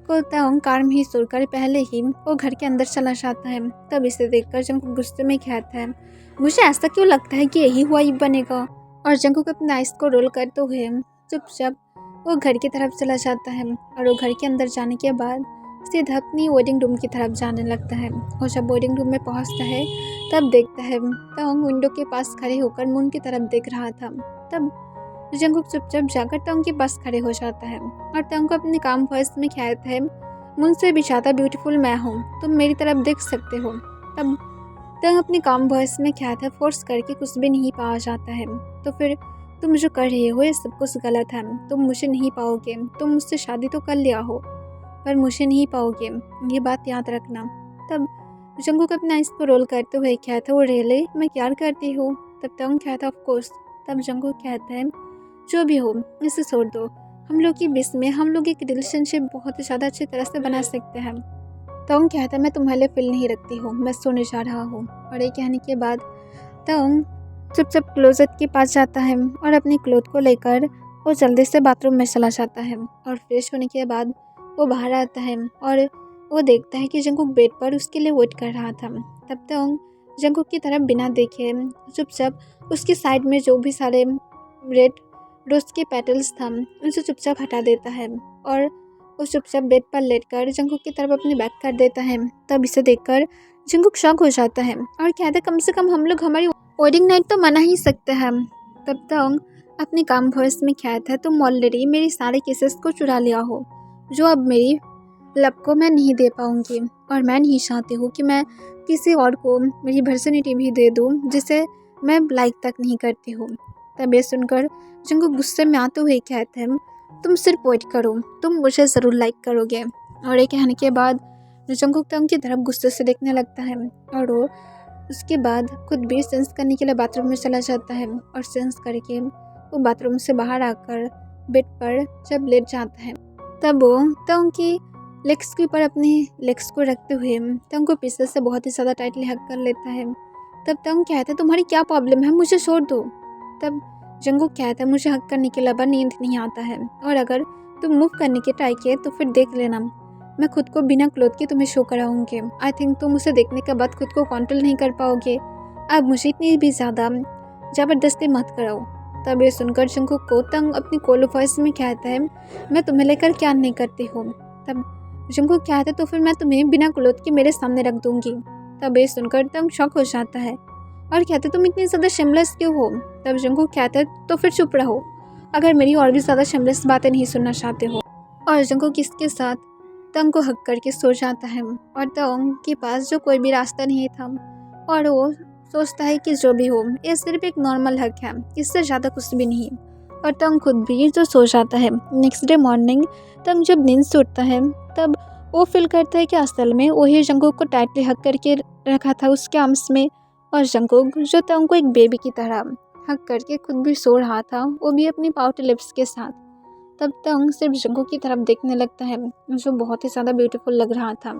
को तंग कार में ही सोकर पहले ही वो घर के अंदर चला जाता है। तब इसे देखकर जंगकुक गुस्से में कहता है मुझे ऐसा क्यों लगता है कि यही हुआ ही बनेगा। और जंगकुक अपने आइस को रोल करते हुए चुपचाप वो घर की तरफ चला जाता है और वो घर के अंदर जाने के बाद सीधा अपनी वेडिंग रूम की तरफ जाने लगता है। और जब वेडिंग रूम में पहुंचता है तब देखता है तंग विंडो के पास खड़े होकर मून की तरफ देख रहा था। तब जंगकुक चुपचाप जाकर टोंग के पास खड़े हो जाता है और टोंग को अपने काम वॉइस में कहता है, मुझसे भी ज़्यादा ब्यूटीफुल मैं हूँ, तुम मेरी तरफ देख सकते हो। तब टोंग अपने काम वॉइस में कहता है, फोर्स करके कुछ भी नहीं पाया जाता है, तो फिर तुम जो कर रहे हो ये सब कुछ गलत है, तुम मुझे नहीं पाओगे, तुम मुझसे शादी तो कर लिया हो पर मुझे नहीं पाओगे, ये बात याद रखना। तब जंगकुक अपना आइस को रोल करते हुए कहता है, वो रियली मैं प्यार करती हूँ। तब टोंग कहता है, ऑफ कोर्स। तब जंगकुक कहता है, जो भी हो इसे छोड़ दो, हम लोग के बीच में हम लोग एक रिलेशनशिप बहुत ही ज़्यादा अच्छी तरह से बना सकते हैं। टोंग कहता है, मैं तुम्हारे लिए फील नहीं रखती हूँ, मैं सोने जा रहा हूँ। और ये कहने के बाद टोंग चुपचाप क्लोजेट के पास जाता है और अपनी क्लोथ को लेकर वो जल्दी से बाथरूम में चला जाता है। और फ्रेश होने के बाद वो बाहर आता है और वो देखता है कि जंगकुक बेड पर उसके लिए वेट कर रहा था। तब टोंग जंगकुक की तरफ बिना देखे चुपचाप उसकी साइड में जो भी सारे रेड रोज के पेटल्स था उसे चुपचाप हटा देता है और वो चुपचाप बेड पर लेटकर जंगकुक की तरफ अपनी बैक कर देता है। तब इसे देखकर जंगकुक शॉक हो जाता है और कहता है, कम से कम हम लोग हमारी वेडिंग नाइट तो मना ही सकते हैं। तब टोंग अपनी काम वॉइस में कहता है, तुम ऑलरेडी मेरी सारे केसेस को चुरा लिया हो, जो अब मेरी लब को मैं नहीं दे पाऊंगी, और मैं नहीं चाहती हूँ कि मैं किसी और को मेरी वर्जिनिटी भी दे दूँ जिसे मैं लाइक तक नहीं करती हूँ। तब ये सुनकर जंगकुक गुस्से में आते हुए कहते हैं, तुम सिर्फ वेट करो, तुम मुझे ज़रूर लाइक करोगे। और ये कहने के बाद जंगकुक टोंग की तरफ गुस्से से देखने लगता है और वो उसके बाद खुद भी सेंस करने के लिए बाथरूम में चला जाता है और सेंस करके वो बाथरूम से बाहर आकर बेड पर जब लेट जाता है तब वो टोंग की लेग्स के ऊपर अपने लेग्स को रखते हुए टोंग को पीछे से बहुत ही ज़्यादा टाइटली हग कर लेता है। तब टोंग कहता है, तुम्हारी क्या प्रॉब्लम है, मुझे छोड़ दो। तब जंगकुक कहता है, मुझे हग करने के अलावा नींद नहीं आता है, और अगर तुम मूव करने के ट्राई किए तो फिर देख लेना, मैं खुद को बिना क्लोथ के तुम्हें शो कराऊंगी। आई थिंक तुम उसे देखने के बाद खुद को कंट्रोल नहीं कर पाओगे। अब मुझे इतनी भी ज़्यादा ज़बरदस्ती मत कराओ। तब ये सुनकर जंगकुक को टोंग अपनी कोल्ड वॉइस में कहता है, मैं तुम्हें लेकर क्या नहीं करती हूँ। तब जंगकुक कहता है, तो फिर मैं तुम्हें बिना क्लोथ के मेरे सामने रख दूंगी। तब ये सुनकर टोंग शॉक हो जाता है और कहते, तुम इतनी ज़्यादा शेमलेस क्यों हो। तब जंगकुक कहता है, तो फिर चुप रहो अगर मेरी और भी ज़्यादा शेमलेस बातें नहीं सुनना चाहते हो। और जंगकुक इसके साथ टोंग को हक करके सो जाता है और टोंग के पास जो कोई भी रास्ता नहीं था और वो सोचता है कि जो भी हो ये सिर्फ एक नॉर्मल हक है, इससे ज़्यादा कुछ भी नहीं। और टोंग खुद भी जो सो जाता है। नेक्स्ट डे मॉर्निंग टोंग जब नींद से उठता है तब वो फील करता है कि असल में वही जंगकुक को टाइटली हक करके रखा था उसके आर्म्स में, और जंगकुक जो टोंग को एक बेबी की तरह हक करके खुद भी सो रहा था, वो भी अपनी पाउट लिप्स के साथ। तब टोंग सिर्फ जंगकुक की तरफ देखने लगता है जो बहुत ही ज़्यादा ब्यूटीफुल लग रहा था।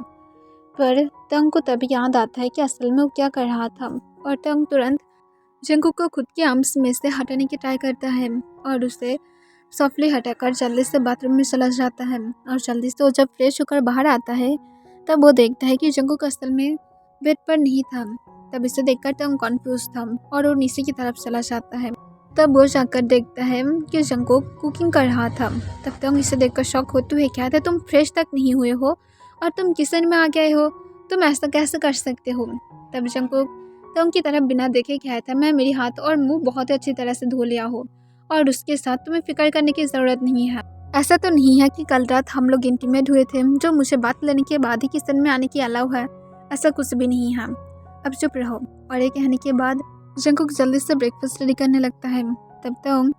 पर टोंग को तभी याद आता है कि असल में वो क्या कर रहा था, और टोंग तुरंत जंगकुक को खुद के आर्म्स में से हटाने की ट्राई करता है और उसे सॉफ्टली हटाकर जल्दी से बाथरूम में चला जाता है। और जल्दी से वो जब फ्रेश होकर बाहर आता है तब वो देखता है कि जंगकुक असल में बेड पर नहीं था। तब इसे देखकर टोंग कॉन्फ्यूज था और वो नीचे की तरफ चला जाता है। तब वो जाकर देखता है कि जंगकुक कुकिंग कर रहा था। तब टोंग इसे देखकर शॉक होते हुए कहता है, तुम फ्रेश तक नहीं हुए हो और तुम किचन में आ गए हो, तुम ऐसा कैसे कर सकते हो। तब जंगकुक टोंग की तरफ बिना देखे कहता है, मैं मेरे हाथ और मुंह बहुत अच्छी तरह से धो लिया हो और उसके साथ तुम्हें फिक्र करने की ज़रूरत नहीं है। ऐसा तो नहीं है कि कल रात हम लोग इंटीमेट हुए थे जो मुझे बात लेने के बाद ही किचन में आने की अलाउ है, ऐसा कुछ भी नहीं है, अब चुप रहो। और ये कहने के बाद जंगकुक जल्दी से ब्रेकफास्ट रेडी करने लगता है। तब टोंग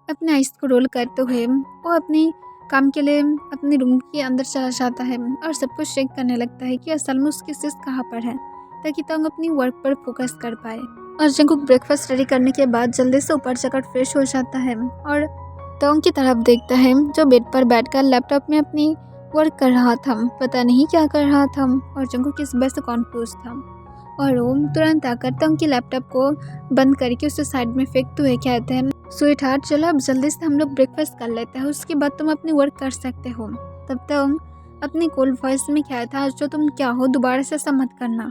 अपने आइस को रोल करते हुए वो अपनी काम के लिए अपने रूम के अंदर चला जाता है और सब कुछ चेक करने लगता है कि असल में उसकी सिस कहाँ पर है, ताकि टोंग अपनी वर्क पर फोकस कर पाए। और जंगकुक ब्रेकफास्ट रेडी करने के बाद जल्दी से ऊपर जाकर फ्रेश हो जाता है और टोंग की तरफ देखता है जो बेड पर बैठकर लैपटॉप में अपनी वर्क कर रहा था, पता नहीं क्या कर रहा था। और जंगकुक इस बात से कॉन्फ्यूज था और वो तुरंत आकर टोंग की लैपटॉप को बंद करके उसे साइड में फेंकते हुए कहते हैं, स्वीट हार्ट चलो अब जल्दी से हम लोग ब्रेकफास्ट कर लेते हैं, उसके बाद तुम अपनी वर्क कर सकते हो। तब टोंग अपनी कोल्ड वॉइस में कहता है, जो तुम क्या हो दोबारा से ऐसा मत करना।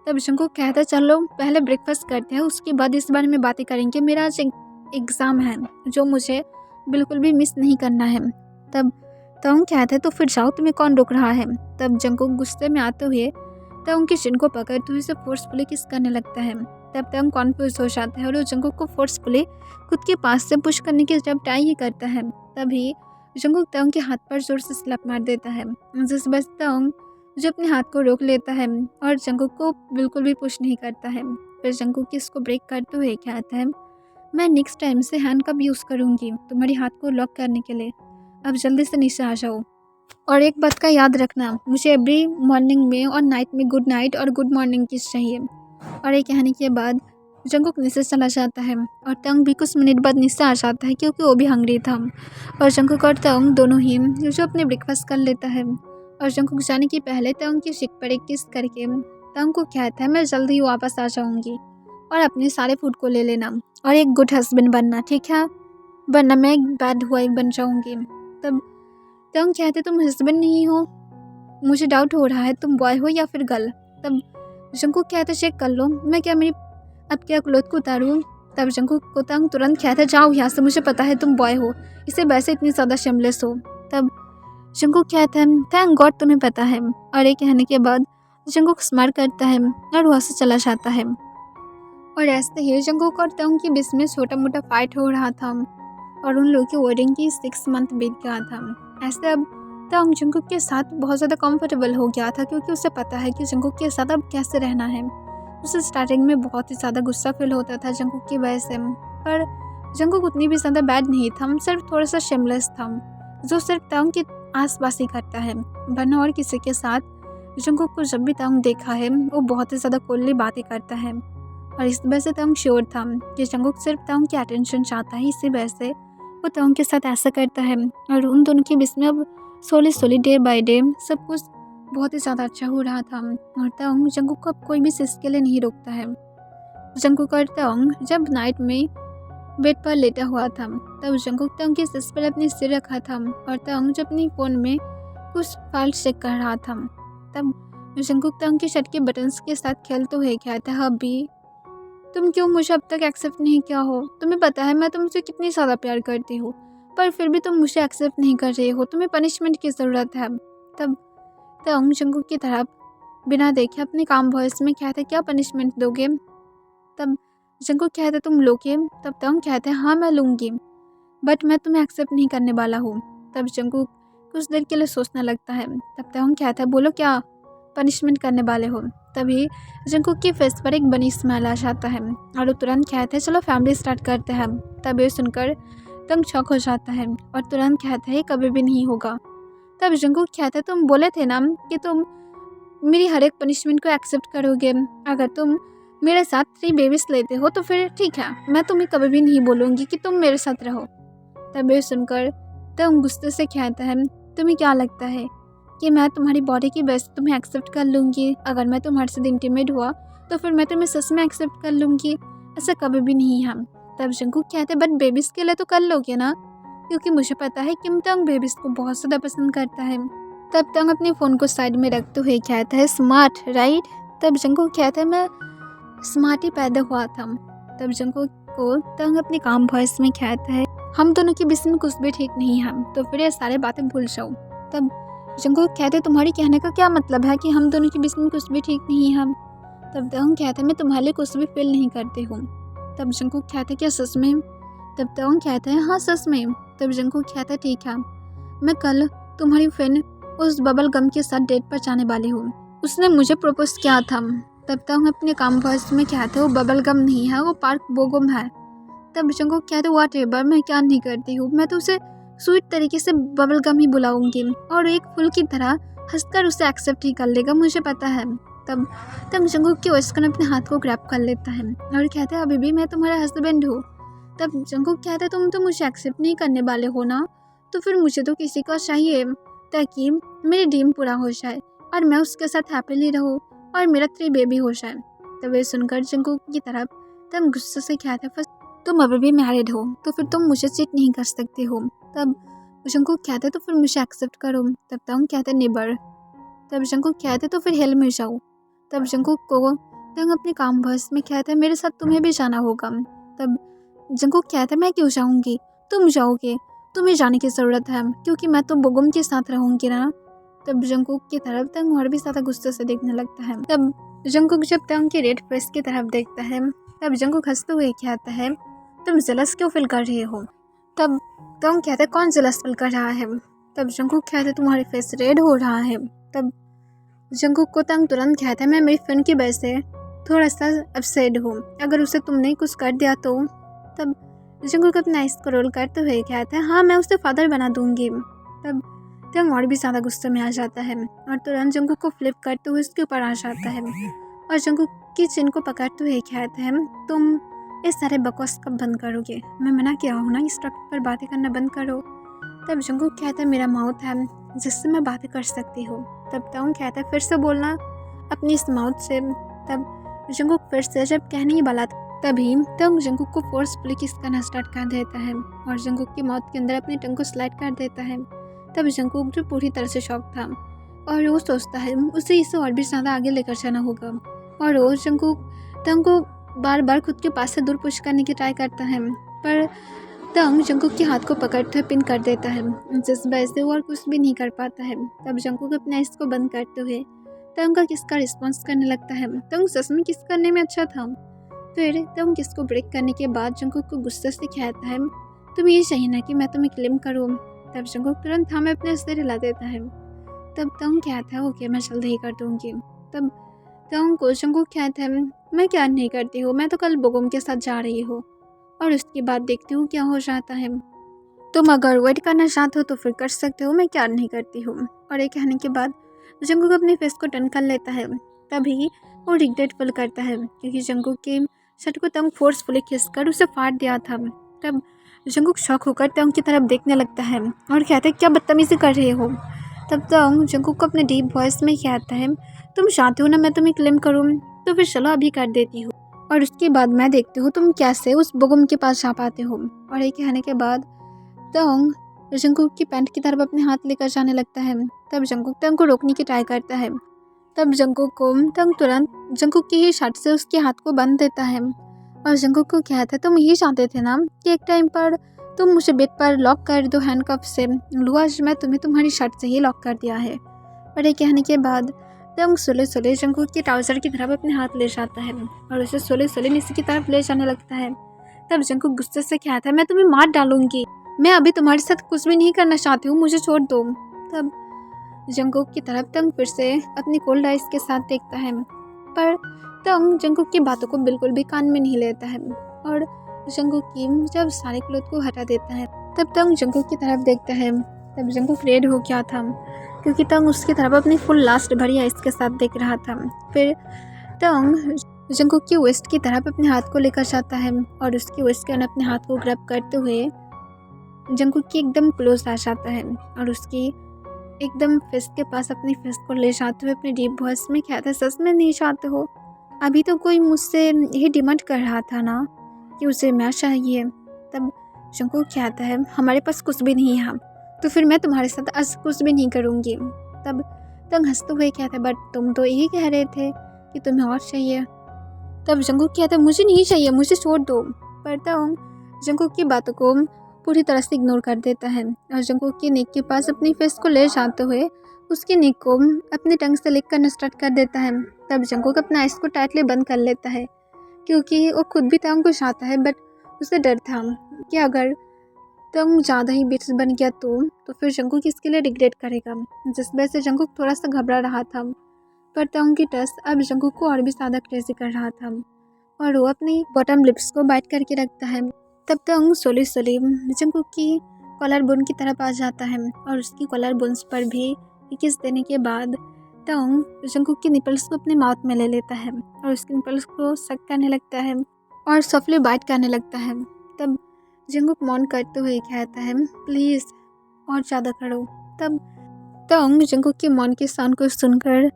तब जंगकुक कहता है, चलो पहले ब्रेकफास्ट करते हैं, उसके बाद इस बारे में बातें करेंगे, मेरा आज एग्ज़ाम है जो मुझे बिल्कुल भी मिस नहीं करना है। तब टोंग कहता है, तो फिर जाओ, तुम्हें कौन रोक रहा है। तब जंगकुक गुस्से में आते हुए तंग की चिन को पकड़ते हुए उसे फोर्सफुली किस करने लगता है। तब तंग कॉन्फ्यूज हो जाता है और वो जंगकुक को फोर्सफुली खुद के पास से पुश करने की जब ट्राई ही करता है, तभी जंगकुक तंग के हाथ पर जोर से स्लैप मार देता है, जिस वजह से तंग जो अपने हाथ को रोक लेता है और जंगकुक को बिल्कुल भी पुश नहीं करता है। फिर जंगकुक इसको ब्रेक करते हुए कहता है, मैं नेक्स्ट टाइम से हैंड कप यूज़ करूँगी तुम्हारे हाथ को लॉक करने के लिए, अब जल्दी से नीचे आ जाओ। और एक बात का याद रखना, मुझे एवरी मॉर्निंग में और नाइट में गुड नाइट और गुड मॉर्निंग किस चाहिए। और ये कहने के बाद जंगकुक नीचे चला जाता है और तंग भी कुछ मिनट बाद नीचे आ जाता है क्योंकि वो भी हंग्री था। और जंगकुक और तंग दोनों ही जो अपने ब्रेकफास्ट कर लेता है और जंगकुक जाने के पहले तंग की शिक पर एक किस करके तंग को कहता है, मैं जल्दी ही वापस आ जाऊँगी और अपने सारे फूड को ले लेना और एक गुड हस्बैंड बनना, ठीक है, वरना मैं एक बैड वाइफ बन जाऊँगी। तब तंग कहते, तुम हस्बैंड नहीं हो, मुझे डाउट हो रहा है तुम बॉय हो या फिर गर्ल। तब जंगकुक कहते, चेक कर लो, मैं क्या मेरी अब क्या क्लोथ को उतारूँ। तब जंगकुक को तंग तुरंत कहता, जाओ यहाँ से, मुझे पता है तुम बॉय हो, इसे वैसे इतनी ज़्यादा शेमलेस हो। तब जंगकुक कहता है, थैंक गॉड तुम्हें पता है। और ये कहने के बाद जंगकुक स्माइल करता है और वहाँ से चला जाता है। और ऐसे ही जंगकुक और तंग के बीच में छोटा मोटा फाइट हो रहा था और उन लोगों की वेडिंग की 6 मंथ बीत गया था। ऐसे अब तंग जंगकुक के साथ बहुत ज़्यादा कंफर्टेबल हो गया था क्योंकि उसे पता है कि जंगकुक के साथ अब कैसे रहना है। उसे स्टार्टिंग में बहुत ही ज़्यादा गुस्सा फील होता था जंगकुक की वजह से, पर जंगकुक उतनी भी ज़्यादा बैड नहीं था, सिर्फ थोड़ा सा शेमलेस था जो सिर्फ तंग के आसपास ही करता है, वरना और किसी के साथ जंगकुक को जब भी तंग देखा है वो बहुत ही ज़्यादा कोल्ली बातें करता है। और इस वजह से तंग श्योर था कि जंगकुक सिर्फ तंग की अटेंशन चाहता है, इसी वजह से वो तंग के साथ ऐसा करता है। और उन दोनों के बीच में अब स्लोली डे बाय डे सब कुछ बहुत ही ज़्यादा अच्छा हो रहा था और तंग जंगकुक को अब कोई भी चीज़ के लिए नहीं रोकता है। जंगकुक और तंग जब नाइट में बेड पर लेटा हुआ था तब जंगकुक तंग के सिर पर अपनी सिर रखा था और तंग जब अपनी फ़ोन में कुछ फाइल चेक कर रहा था। तब जंगकुक तंग की शर्ट के बटन्स के साथ खेलते हुए कहता है, अभी तुम क्यों मुझे अब तक एक्सेप्ट नहीं किया हो, तुम्हें पता है मैं तुमसे कितनी ज़्यादा प्यार करती हूँ, पर फिर भी तुम मुझे एक्सेप्ट नहीं कर रहे हो, तुम्हें पनिशमेंट की ज़रूरत है। तब तंग जंगकुक की तरफ बिना देखे अपने काम वॉइस में कहते, क्या पनिशमेंट दोगे। तब जंगकुक कहते, तुम लोगे। तब तंग कहते, हाँ मैं लूँगी, बट मैं तुम्हें एक्सेप्ट नहीं करने वाला हूँ। तब जंगकुक कुछ देर के लिए सोचने लगता है। तब तंग कहता है, बोलो क्या पनिशमेंट करने वाले हो। तभी जंगकुक की फेस पर एक बनी स्माइल आ जाता है और वो तुरंत कहते हैं, चलो फैमिली स्टार्ट करते हैं। तब ये सुनकर तंग शॉक हो जाता है और तुरंत कहता है, कभी भी नहीं होगा। तब जंगकुक कहता है, तुम बोले थे ना कि तुम मेरी हर एक पनिशमेंट को एक्सेप्ट करोगे, अगर तुम मेरे साथ 3 बेबीज लेते हो तो फिर ठीक है, मैं तुम्हें कभी भी नहीं बोलूँगी कि तुम मेरे साथ रहो। तब ये सुनकर तंग गुस्से से कहता है, तुम्हें क्या लगता है कि मैं तुम्हारी बॉडी की वजह से तुम्हें एक्सेप्ट कर लूँगी, अगर मैं तुम्हारे साथ इंटीमेट हुआ तो फिर मैं तुम्हें सच में एक्सेप्ट कर लूँगी, ऐसा कभी भी नहीं है। तब जंगकुक कहते हैं, बट बेबीज़ के लिए तो कर लोगे ना, क्योंकि मुझे पता है किम तंग बेबीज़ को बहुत ज़्यादा पसंद करता है। तब तंग अपने फ़ोन को साइड में रखते हुए कहता है, स्मार्ट राइट। तब जंगकुक कहता है, मैं स्मार्ट ही पैदा हुआ था। तब जंगकुक को तंग अपने काम वॉइस में कहता है, हम दोनों के बीच में कुछ भी ठीक नहीं है, तो फिर ये सारे बातें भूल जाओ। तब जंगकुक कहते, तुम्हारी कहने का क्या मतलब है कि हम दोनों के बीच में कुछ भी ठीक नहीं है। तब तंग कहते, मैं तुम्हारे लिए कुछ भी फील नहीं करती हूँ। तब जंगकुक कहते, क्या सच में। तब तंग कहते हैं, हाँ सच में। तब जंगकुक कहता है, ठीक है, मैं कल तुम्हारी फ्रेंड उस बबल गम के साथ डेट पर जाने वाली हूँ, उसने मुझे प्रपोज किया था। तब तंग अपने काम वॉइस में कहते, वो बबल गम नहीं है, वो पार्क बोगम है। तब जंगकुक कहते, व्हाट एवर, मैं क्या नहीं करती हूँ, मैं तो उसे स्वीट तरीके से बबल गम ही बुलाऊंगी और एक फूल की तरह हंसकर उसे एक्सेप्ट ही कर लेगा, मुझे पता है। तब जंगकुक की वॉइस अपने हाथ को ग्रैब कर लेता है और कहते हैं, अभी भी मैं तुम्हारा हस्बैंड हूँ। तब जंगकुक कहता है, तुम तो मुझे एक्सेप्ट नहीं करने वाले हो ना, तो फिर मुझे तो किसी का चाहिए ताकि मेरी ड्रीम पूरा हो जाए और मैं उसके साथ हैप्पीली रहूँ और मेरा 3 बेबी हो जाए। तब ये सुनकर जंगकुक की तरफ तब गुस्से से कहता है, तुम अभी भी मैरिड हो तो फिर तुम मुझे चीट नहीं कर सकते हो। तब जंगकुक कहते, तो फिर मुझे एक्सेप्ट करो। तब तंग कहते, नेबर। तब जंगकुक कहते, तो फिर हेल में जाओ। तब जंगकुक को तंग अपने काम वॉइस में कहता है, मेरे साथ तुम्हें भी जाना होगा। तब जंगकुक कहता है, मैं क्यों जाऊँगी, तुम जाओगे, तुम्हें जाने की ज़रूरत है क्योंकि मैं तो बोगम के साथ रहूँगी ना। तब जंगकुक की तरफ तंग और भी ज़्यादा गुस्से से देखने लगता है। तब जंगकुक जब तंग के रेड फेस की तरफ देखता है तब जंगकुक हंसते हुए कहता है, तुम जेलस क्यों फील कर रहे हो? तब तंग कहता है, कौन जेलस फील कर रहा है? तब जंगकुक कहता है, तुम्हारी फेस रेड हो रहा है। तब जंगकुक को तंग तुरंत कहता है, मैं मेरी फ्रेंड की वजह से थोड़ा सा अपसेट हूँ, अगर उसे तुमने कुछ कर दिया तो? तब जंगकुक अपना आइस को रोल करते हुए कहता है, हाँ मैं उसे फादर बना दूंगी। तब तंग और भी ज़्यादा गुस्से में आ जाता है और तुरंत जंगकुक को फ्लिप करते हुए उसके ऊपर आ जाता है और जंगकुक की चिन को पकड़ते हुए कहते हैं, तुम इस सारे बकवास कब बंद करोगे? मैं मना किया हूँ ना, इस टॉपिक पर बातें करना बंद करो। तब जंगकुक कहता है, मेरा माउथ है जिससे मैं बातें कर सकती हूँ। तब तंग कहता है, फिर से बोलना अपनी इस माउथ से। तब जंगकुक फिर से जब कहने ही वाला तभी तंग जंगकुक को फोर्सफुली किस करना स्टार्ट कर देता है और जंगकुक की माउथ के अंदर अपनी टंग को स्लाइड कर देता है। तब जंगकुक जो पूरी तरह से शॉक था और वो सोचता है उसे इसे और भी ज़्यादा आगे लेकर जाना होगा और वो जंगकुक तंग को बार बार खुद के पास से दूर पुश करने की ट्राई करता है, पर तंग जंगकुक के हाथ को पकड़ते हुए पिन कर देता है, जिस वजह से वो और कुछ भी नहीं कर पाता है। तब जंगकुक अपने आइस को बंद करते हुए तंग का किस का रिस्पॉन्स करने लगता है। तंग सच में किस करने में अच्छा था। फिर तंग किस को ब्रेक करने के बाद जंगकुक को गुस्से से कहता है, तुम्हें ये चाहिए ना कि मैं तुम्हें क्लेम करूँ? तब जंगकुक तुरंत हमें अपने सिर हिला देता है। तब तंग कहता है, ओके मैं जल्द ही कर दूँगी। तब तंग को जंगकुक कहता है, मैं क्या नहीं करती हूँ, मैं तो कल बोगुम के साथ जा रही हूँ और उसके बाद देखती हूँ क्या हो जाता है। तुम अगर वेट करना चाहते हो तो फिर कर सकते हो, मैं क्या नहीं करती हूँ। और ये कहने के बाद जंगकुक अपने फेस को टर्न कर लेता है। तभी वो रिग्रेट फील करता है क्योंकि जंगकुक के शर्ट को तंग फोर्सफुली खींचकर उसे फाड़ दिया था। तब जंगकुक शॉक होकर तंग की तरफ देखने लगता है और कहता है, क्या बदतमीजी कर रहे हो? तब तंग जंगकुक को अपने डीप वॉइस में कहता है, तुम चाहते हो ना मैं तुम्हें क्लेम करूँ, तो फिर चलो अभी कर देती हूँ और उसके बाद मैं देखती हूँ तुम कैसे उस बोगुम के पास जा पाते हो। और ये कहने के बाद तंग जंगकुक की पैंट की तरफ अपने हाथ लेकर जाने लगता है। तब जंगकुक तंग को रोकने की ट्राई करता है। तब जंगकुक को तंग तुरंत जंगकुक की ही शर्ट से उसके हाथ को बांध देता है और जंगकुक को कहता है, तुम यही चाहते थे ना कि एक टाइम पर तुम मुझे बेड पर लॉक कर दो हैंडकफ से। लो आज मैं तुम्हें तुम्हारी शर्ट से ही लॉक कर दिया है। और ये कहने के बाद तंग सोले सोले जंगकुक के ट्राउजर की तरफ अपने हाथ ले जाता है और उसे सोले सोले नीचे की तरफ ले जाने लगता है। तब जंगकुक गुस्से से कहता है, मैं तुम्हें मार डालूंगी, मैं अभी तुम्हारे साथ कुछ भी नहीं करना चाहती हूँ, मुझे छोड़ दो। तब जंगकुक की तरफ तंग फिर से अपनी कोल्ड आइस के साथ देखता है, पर तंग जंगकुक की बातों को बिल्कुल भी कान में नहीं लेता है और जंगकुक की जब सारे क्लोथ को हटा देता है तब तंग जंगकुक की तरफ देखता है। तब जंगकुक रेड हो गया था क्योंकि तंग उसकी तरफ अपनी फुल लास्ट भरी आइस के साथ देख रहा था। फिर तंग जंगकुक की वेस्ट की तरफ अपने हाथ को लेकर जाता है और उसकी वेस्ट के अपने हाथ को ग्रैब करते हुए जंगकुक की एकदम क्लोज आ जाता है और उसकी एकदम फेस के पास अपनी फेस को ले जाते हुए अपने डीप वॉइस में कहता है, सच में नहीं चाहते हो? अभी तो कोई मुझसे यही डिमांड कर रहा था ना कि उसे मैं चाहिए। तब जंगकुक कहता है, हमारे पास कुछ भी नहीं है तो फिर मैं तुम्हारे साथ आज कुछ भी नहीं करूँगी। तब तंग हंसते हुए कहता है, बट तुम तो यही कह रहे थे कि तुम्हें और चाहिए। तब जंगकुक कहता है, मुझे नहीं चाहिए, मुझे छोड़ दो। पर तंग जंगकुक की बातों को पूरी तरह से इग्नोर कर देता है और जंगकुक की नेक के पास अपनी फेस को ले जाते हुए उसकी नेक को अपनी टंग से लिक करना स्टार्ट कर देता है। तब जंगकुक अपना आइस को टाइटली बंद कर लेता है क्योंकि वो खुद भी तंग को चाहता है, बट उसे डर था कि अगर तंग ज़्यादा ही बिट्स बन गया तो फिर जंगकुक इसके लिए रिग्रेट करेगा, जिस वजह से जंगकुक थोड़ा सा घबरा रहा था। पर तंग की टच अब जंगकुक को और भी ज़्यादा क्रेजी कर रहा था और वो अपनी बॉटम लिप्स को बाइट करके रखता है। तब तंग सोली सोली जंगकुक की कॉलर बोन की तरफ आ जाता है और उसकी कॉलर बोन्स पर भी किस देने के बाद तंग जंगकुक की निपल्स को अपने माउथ में ले लेता है और उसके निपल्स को सक करने लगता है और सॉफ्टली बाइट करने लगता है। तब जंगकुक मौन करते हुए कहता है, प्लीज़ और ज़्यादा करो। तब तंग जंगकुक के मौन के साउंड को सुनकर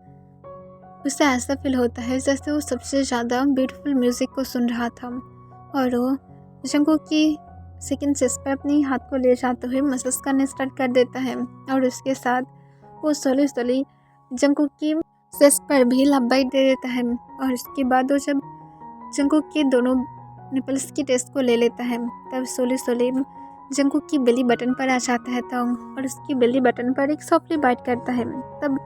उसे ऐसा फील होता है जैसे वो सबसे ज़्यादा ब्यूटीफुल म्यूज़िक को सुन रहा था और वो जंगकुक की सेकंड चेस्ट पर अपने हाथ को ले जाते हुए मसाज करने स्टार्ट कर देता है और उसके साथ वो सोली सोली जंगकुक की चेस्ट पर भी लव बाइट दे देता है और उसके बाद वो जब जंगकुक के दोनों निपल्स की टेस्ट को ले लेता है तब सोली सोली जंगकुक की बेली बटन पर आ जाता है तोंग और उसकी बेली बटन पर एक सॉफ्टली बाइट करता है। तब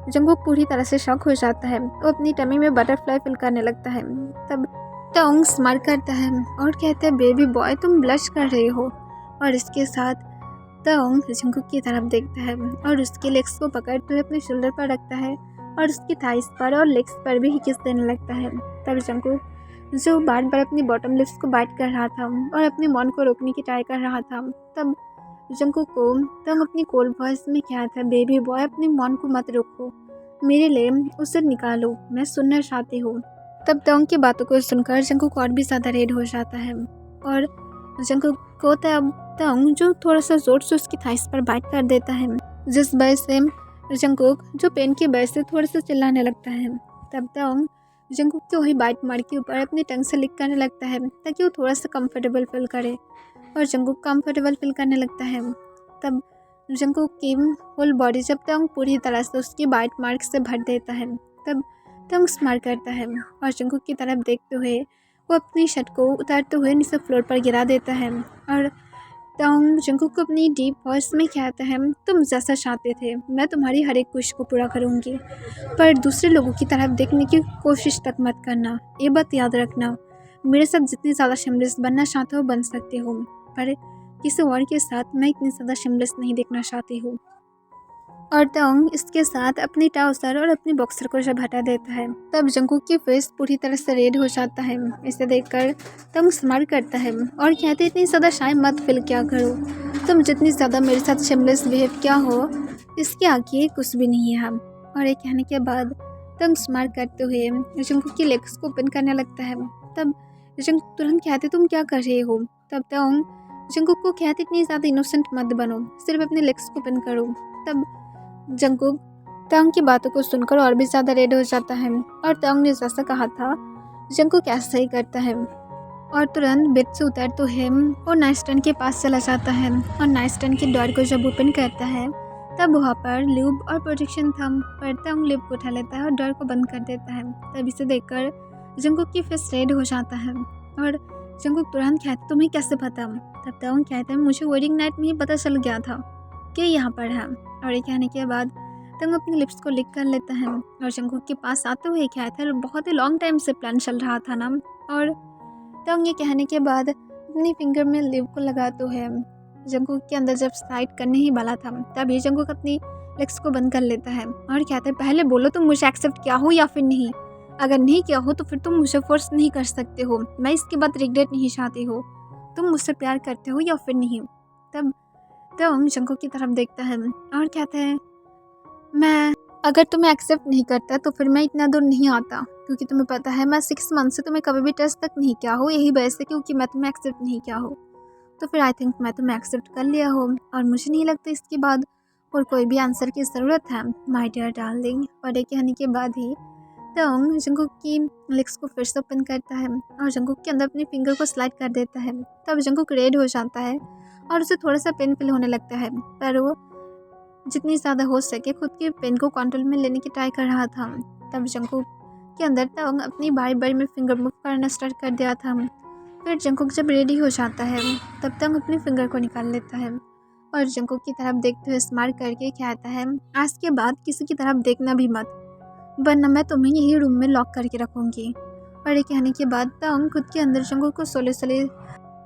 जंगकुक पूरी तरह से शॉक हो जाता है। वो अपनी टमी में बटरफ्लाई फील करने लगता है। तब टोंग स्माइल करता है और कहता है, बेबी बॉय तुम ब्लश कर रहे हो। और इसके साथ टोंग जंगकुक की तरफ देखता है और उसके लेग्स को पकड़ते हुए अपने शोल्डर पर रखता है और उसकी थाइस पर और लेग्स पर भी किस देने लगता है। तब जंगकुक जो बार बार अपनी बॉटम लिप्स को बाइट कर रहा था और अपने मौन को रोकने की ट्राई कर रहा था, तब जंगकुक को तंग अपनी कोल्ड वॉइस में कहता है, बेबी बॉय अपने मौन को मत रोको, मेरे लिए उसे निकालो, मैं सुनना चाहती हूँ। तब तंग की बातों को सुनकर जंगकुक और भी ज़्यादा रेड हो जाता है और जंगकुक को तब तंग जो थोड़ा सा जोर से उसकी थाइस पर बाइट कर देता है, जिस वजह से जंगकुक जो पेन की वजह से थोड़ा सा चिल्लाने लगता है। तब तंग जंगकुक को वही बाइट मार के ऊपर अपनी टंग से लिक करने लगता है ताकि वो थोड़ा सा कंफर्टेबल फील करे और जंगकुक कंफर्टेबल फील करने लगता है। तब जंगकुक की होल बॉडी जब तंग पूरी तरह से उसकी बाइट मार्क से भर देता है, तब तंग स्माइल करता है और जंगकुक की तरफ देखते हुए वो अपनी शर्ट को उतारते हुए नीचे फ्लोर पर गिरा देता है और तंग जंगकुक को अपनी डीप वॉइस में कहता है, तुम जैसा चाहते थे मैं तुम्हारी हर एक विश को पूरा करूँगी, पर दूसरे लोगों की तरफ देखने की कोशिश तक मत करना। ये बात याद रखना, मेरे साथ जितनी ज़्यादा शिमलेस बनना चाहते हो बन सकते हो, पर किसी और के साथ मैं इतनी ज़्यादा शिमलेस नहीं देखना चाहती हूँ। और तंग इसके साथ अपनी ट्राउज़र और अपनी बॉक्सर को जब हटा देता है, तब जंगकुक की फेस पूरी तरह से रेड हो जाता है। इसे देखकर तंग स्माइल करता है और कहते, इतनी ज़्यादा शाय मत फील क्या करो, तुम जितनी ज़्यादा मेरे साथ शिमलेस बिहेव क्या हो, इसके आगे कुछ भी नहीं है। और ये कहने के बाद तंग स्माइल करते हुए जंगकुक की लेग्स को ओपन करने लगता है। तब जंगकुक तुरंत कहते, तुम क्या कर रहे हो। तब तंग जंगकुक को कहते, इतनी ज़्यादा इनोसेंट मत बनो, सिर्फ अपने लेग्स को ओपन करो। तब जंगकुक तंग की बातों को सुनकर और भी ज़्यादा रेड हो जाता है और तंग ने जैसा कहा था जंगकुक ऐसा ही करता है और तुरंत बेड से उतरते हुए और नाइटस्टैंड के पास चला जाता है और नाइटस्टैंड की डोर को जब ओपन करता है, तब वहाँ पर ल्यूब और प्रोटेक्शन था, पर तंग ल्यूब को उठा लेता है और डोर को बंद कर देता है। तब इसे देखकर जंगकुक की फेस रेड हो जाता है और जंगकुक तुरंत कहता, तुम्हें कैसे पता। तब तंग कहता है, मुझे वेडिंग नाइट में ही पता चल गया था कि यहाँ पर है। और ये कहने के बाद तंग अपनी लिप्स को लिक कर लेता है और जंगकुक के पास आते हुए कहता है, बहुत ही लॉन्ग टाइम से प्लान चल रहा था ना। और तंग ये कहने के बाद अपनी फिंगर में लिप को लगाते हुए जंगकुक के अंदर जब स्लाइड करने ही वाला था, तभी जंगकुक अपनी लेग्स को बंद कर लेता है और कहता है, पहले बोलो तुम मुझे एक्सेप्ट किया हो या फिर नहीं, अगर नहीं किया हो तो फिर तुम मुझे फोर्स नहीं कर सकते हो, मैं इसके बाद रिग्रेट नहीं चाहती हो, तुम मुझसे प्यार करते हो या फिर नहीं। तब तंग जंगकुक की तरफ देखता है और कहता है, मैं अगर तुम्हें एक्सेप्ट नहीं करता तो फिर मैं इतना दूर नहीं आता, क्योंकि तुम्हें पता है मैं 6 मंथ से तुम्हें कभी भी टच तक नहीं किया हो, यही वजह से क्योंकि मैं तुम्हें एक्सेप्ट नहीं किया हो, तो फिर आई थिंक मैं तुम्हें एक्सेप्ट कर लिया हो और मुझे नहीं लगता इसके बाद और कोई भी आंसर की ज़रूरत है माय डियर डार्लिंग। और ये कहने के बाद ही तंग जंगकुक की लेग्स को फिर से ओपन करता है और जंगकुक के अंदर अपनी फिंगर को स्लाइड कर देता है। तब जंगकुक रेड हो जाता है और उसे थोड़ा सा पेन फील होने लगता है, पर वो जितनी ज़्यादा हो सके खुद के पेन को कंट्रोल में लेने की ट्राई कर रहा था। तब जंगकुक के अंदर तंग अपनी बारी बारी में फिंगर मूव करना स्टार्ट कर दिया था। फिर जंगकुक जब रेडी हो जाता है तब तंग अपनी फिंगर को निकाल लेता है और जंगकुक की तरफ देखते हुए स्माइल करके कहता है, आज के बाद किसी की तरफ देखना भी मत, वरना मैं तुम्हें यही रूम में लॉक करके रखूँगी। और ये कहने के बाद तंग खुद के अंदर जंगकुक को सोले सोले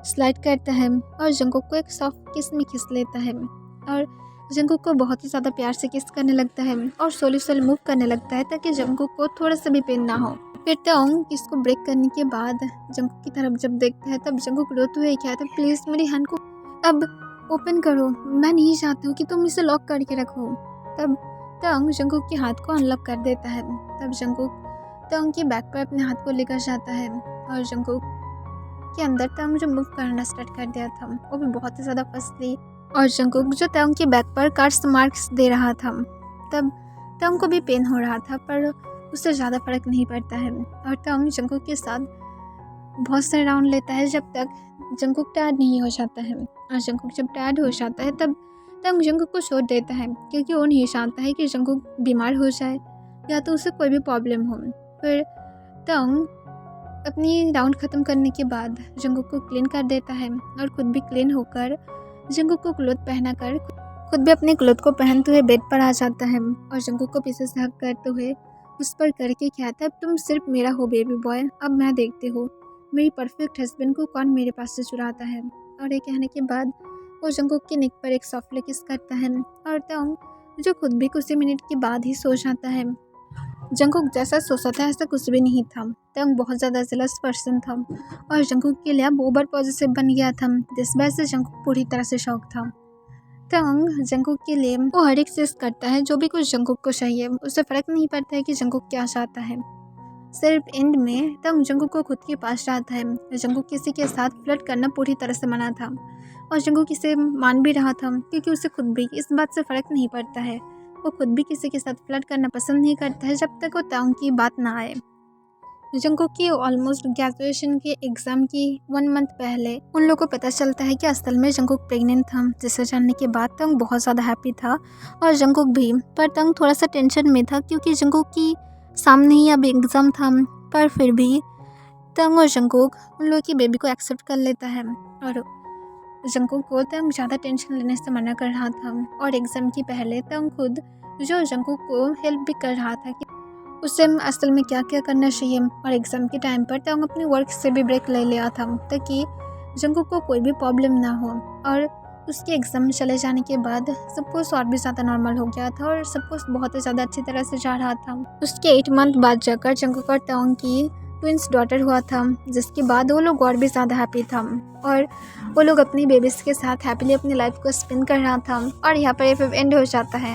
स्लाइड करता है और जंगकुक को एक सॉफ्ट किस में खींच लेता है और जंगकुक को बहुत ही ज़्यादा प्यार से किस करने लगता है और सोली सोली मूव करने लगता है ताकि जंगकुक को थोड़ा सा भी पेन ना हो। फिर तंग किस को ब्रेक करने के बाद जंगकुक की तरफ जब देखता है, तब जंगकुक रोते हुए कहता है, प्लीज़ मेरी हैंड को अब ओपन करो, मैं नहीं चाहती हूँ कि तुम इसे लॉक करके रखो। तब तंग जंगकुक के हाथ को अनलॉक कर देता है। तब जंगकुक तंग के बैक पर अपने हाथ को लेकर जाता है और जंगकुक के अंदर तंग जो मूव करना स्टार्ट कर दिया था वो भी बहुत ही ज़्यादा फसली, और जंगकुक जो तंग के बैक पर कार्ड्स मार्क्स दे रहा था, तब तंग को भी पेन हो रहा था पर उससे ज़्यादा फर्क नहीं पड़ता है। और तंग जंगकुक के साथ बहुत सारे राउंड लेता है जब तक जंगकुक टायर्ड नहीं हो जाता है। और जंगकुक जब टायर्ड हो जाता है तब तंग जंगकुक को छोड़ देता है, क्योंकि वो नहीं चाहता है कि जंगकुक बीमार हो जाए या तो उसे कोई भी प्रॉब्लम हो। फिर तंग अपनी राउंड ख़त्म करने के बाद जंगकुक को क्लीन कर देता है और खुद भी क्लीन होकर जंगकुक को क्लोथ पहना कर खुद भी अपने क्लोथ को पहनते हुए बेड पर आ जाता है और जंगकुक को पीछे से हक करते हुए उस पर करके कहता है, तुम सिर्फ मेरा हो बेबी बॉय, अब मैं देखती हूँ मेरी परफेक्ट हस्बैंड को कौन मेरे पास से चुराता है। और ये कहने के बाद वो जंगकुक की नेक पर एक सॉफ्ट किस करता है और तंग जो खुद भी कुछ ही मिनट के बाद ही सो जाता है। जंगकुक जैसा सोचा था ऐसा कुछ भी नहीं था। तंग बहुत ज़्यादा जेलस पर्सन था और जंगकुक के लिए ओवर पॉजिटिव बन गया था, जिस वजह से जंगकुक पूरी तरह से शॉक था। तंग जंगकुक के लिए वो हर एक चीज़ करता है जो भी कुछ जंगकुक को चाहिए, उसे फ़र्क नहीं पड़ता है कि जंगकुक क्या चाहता है। सिर्फ एंड में तंग जंगकुक को खुद के पास चाहता है। जंगकुक किसी के साथ फ्लर्ट करना पूरी तरह से मना था और जंगकुक इसे मान भी रहा था क्योंकि उसे खुद भी इस बात से फ़र्क नहीं पड़ता है। वो खुद भी किसी के साथ फ्लर्ट करना पसंद नहीं करता है जब तक वो तंग की बात ना आए। जंगकुक की ऑलमोस्ट ग्रेजुएशन के एग्ज़ाम की 1 मंथ पहले उन लोगों को पता चलता है कि असल में जंगकुक प्रेग्नेंट था, जिसे जानने के बाद तंग बहुत ज़्यादा हैप्पी था और जंगकुक भी। पर तंग थोड़ा सा टेंशन में था क्योंकि जंगकुक की सामने ही अब एग्ज़ाम था। पर फिर भी तंग और जंगकुक उन लोगों की बेबी को एक्सेप्ट कर लेता है और जंगकुक को तंग ज़्यादा टेंशन लेने से मना कर रहा था। और एग्ज़ाम की पहले तंग खुद जो जंगकुक को हेल्प भी कर रहा था कि उसे असल में क्या क्या करना चाहिए। और एग्ज़ाम के टाइम पर तंग अपनी वर्क से भी ब्रेक ले लिया था ताकि जंगकुक को कोई भी प्रॉब्लम ना हो। और उसके एग्ज़ाम में चले जाने के बाद सब कुछ और भी ज़्यादा नॉर्मल हो गया था और सब कुछ बहुत ही ज़्यादा अच्छी तरह से जा रहा था। उसके 8 मंथ बाद जाकर जंगकुक और तंग की ट्विंस डॉटर हुआ था, जिसके बाद वो लोग और भी ज़्यादा हैप्पी था और वो लोग अपनी बेबीज़ के साथ हैप्पीली अपनी लाइफ को स्पेंड कर रहा था। और यहाँ पर ये फिल्म एंड हो जाता है।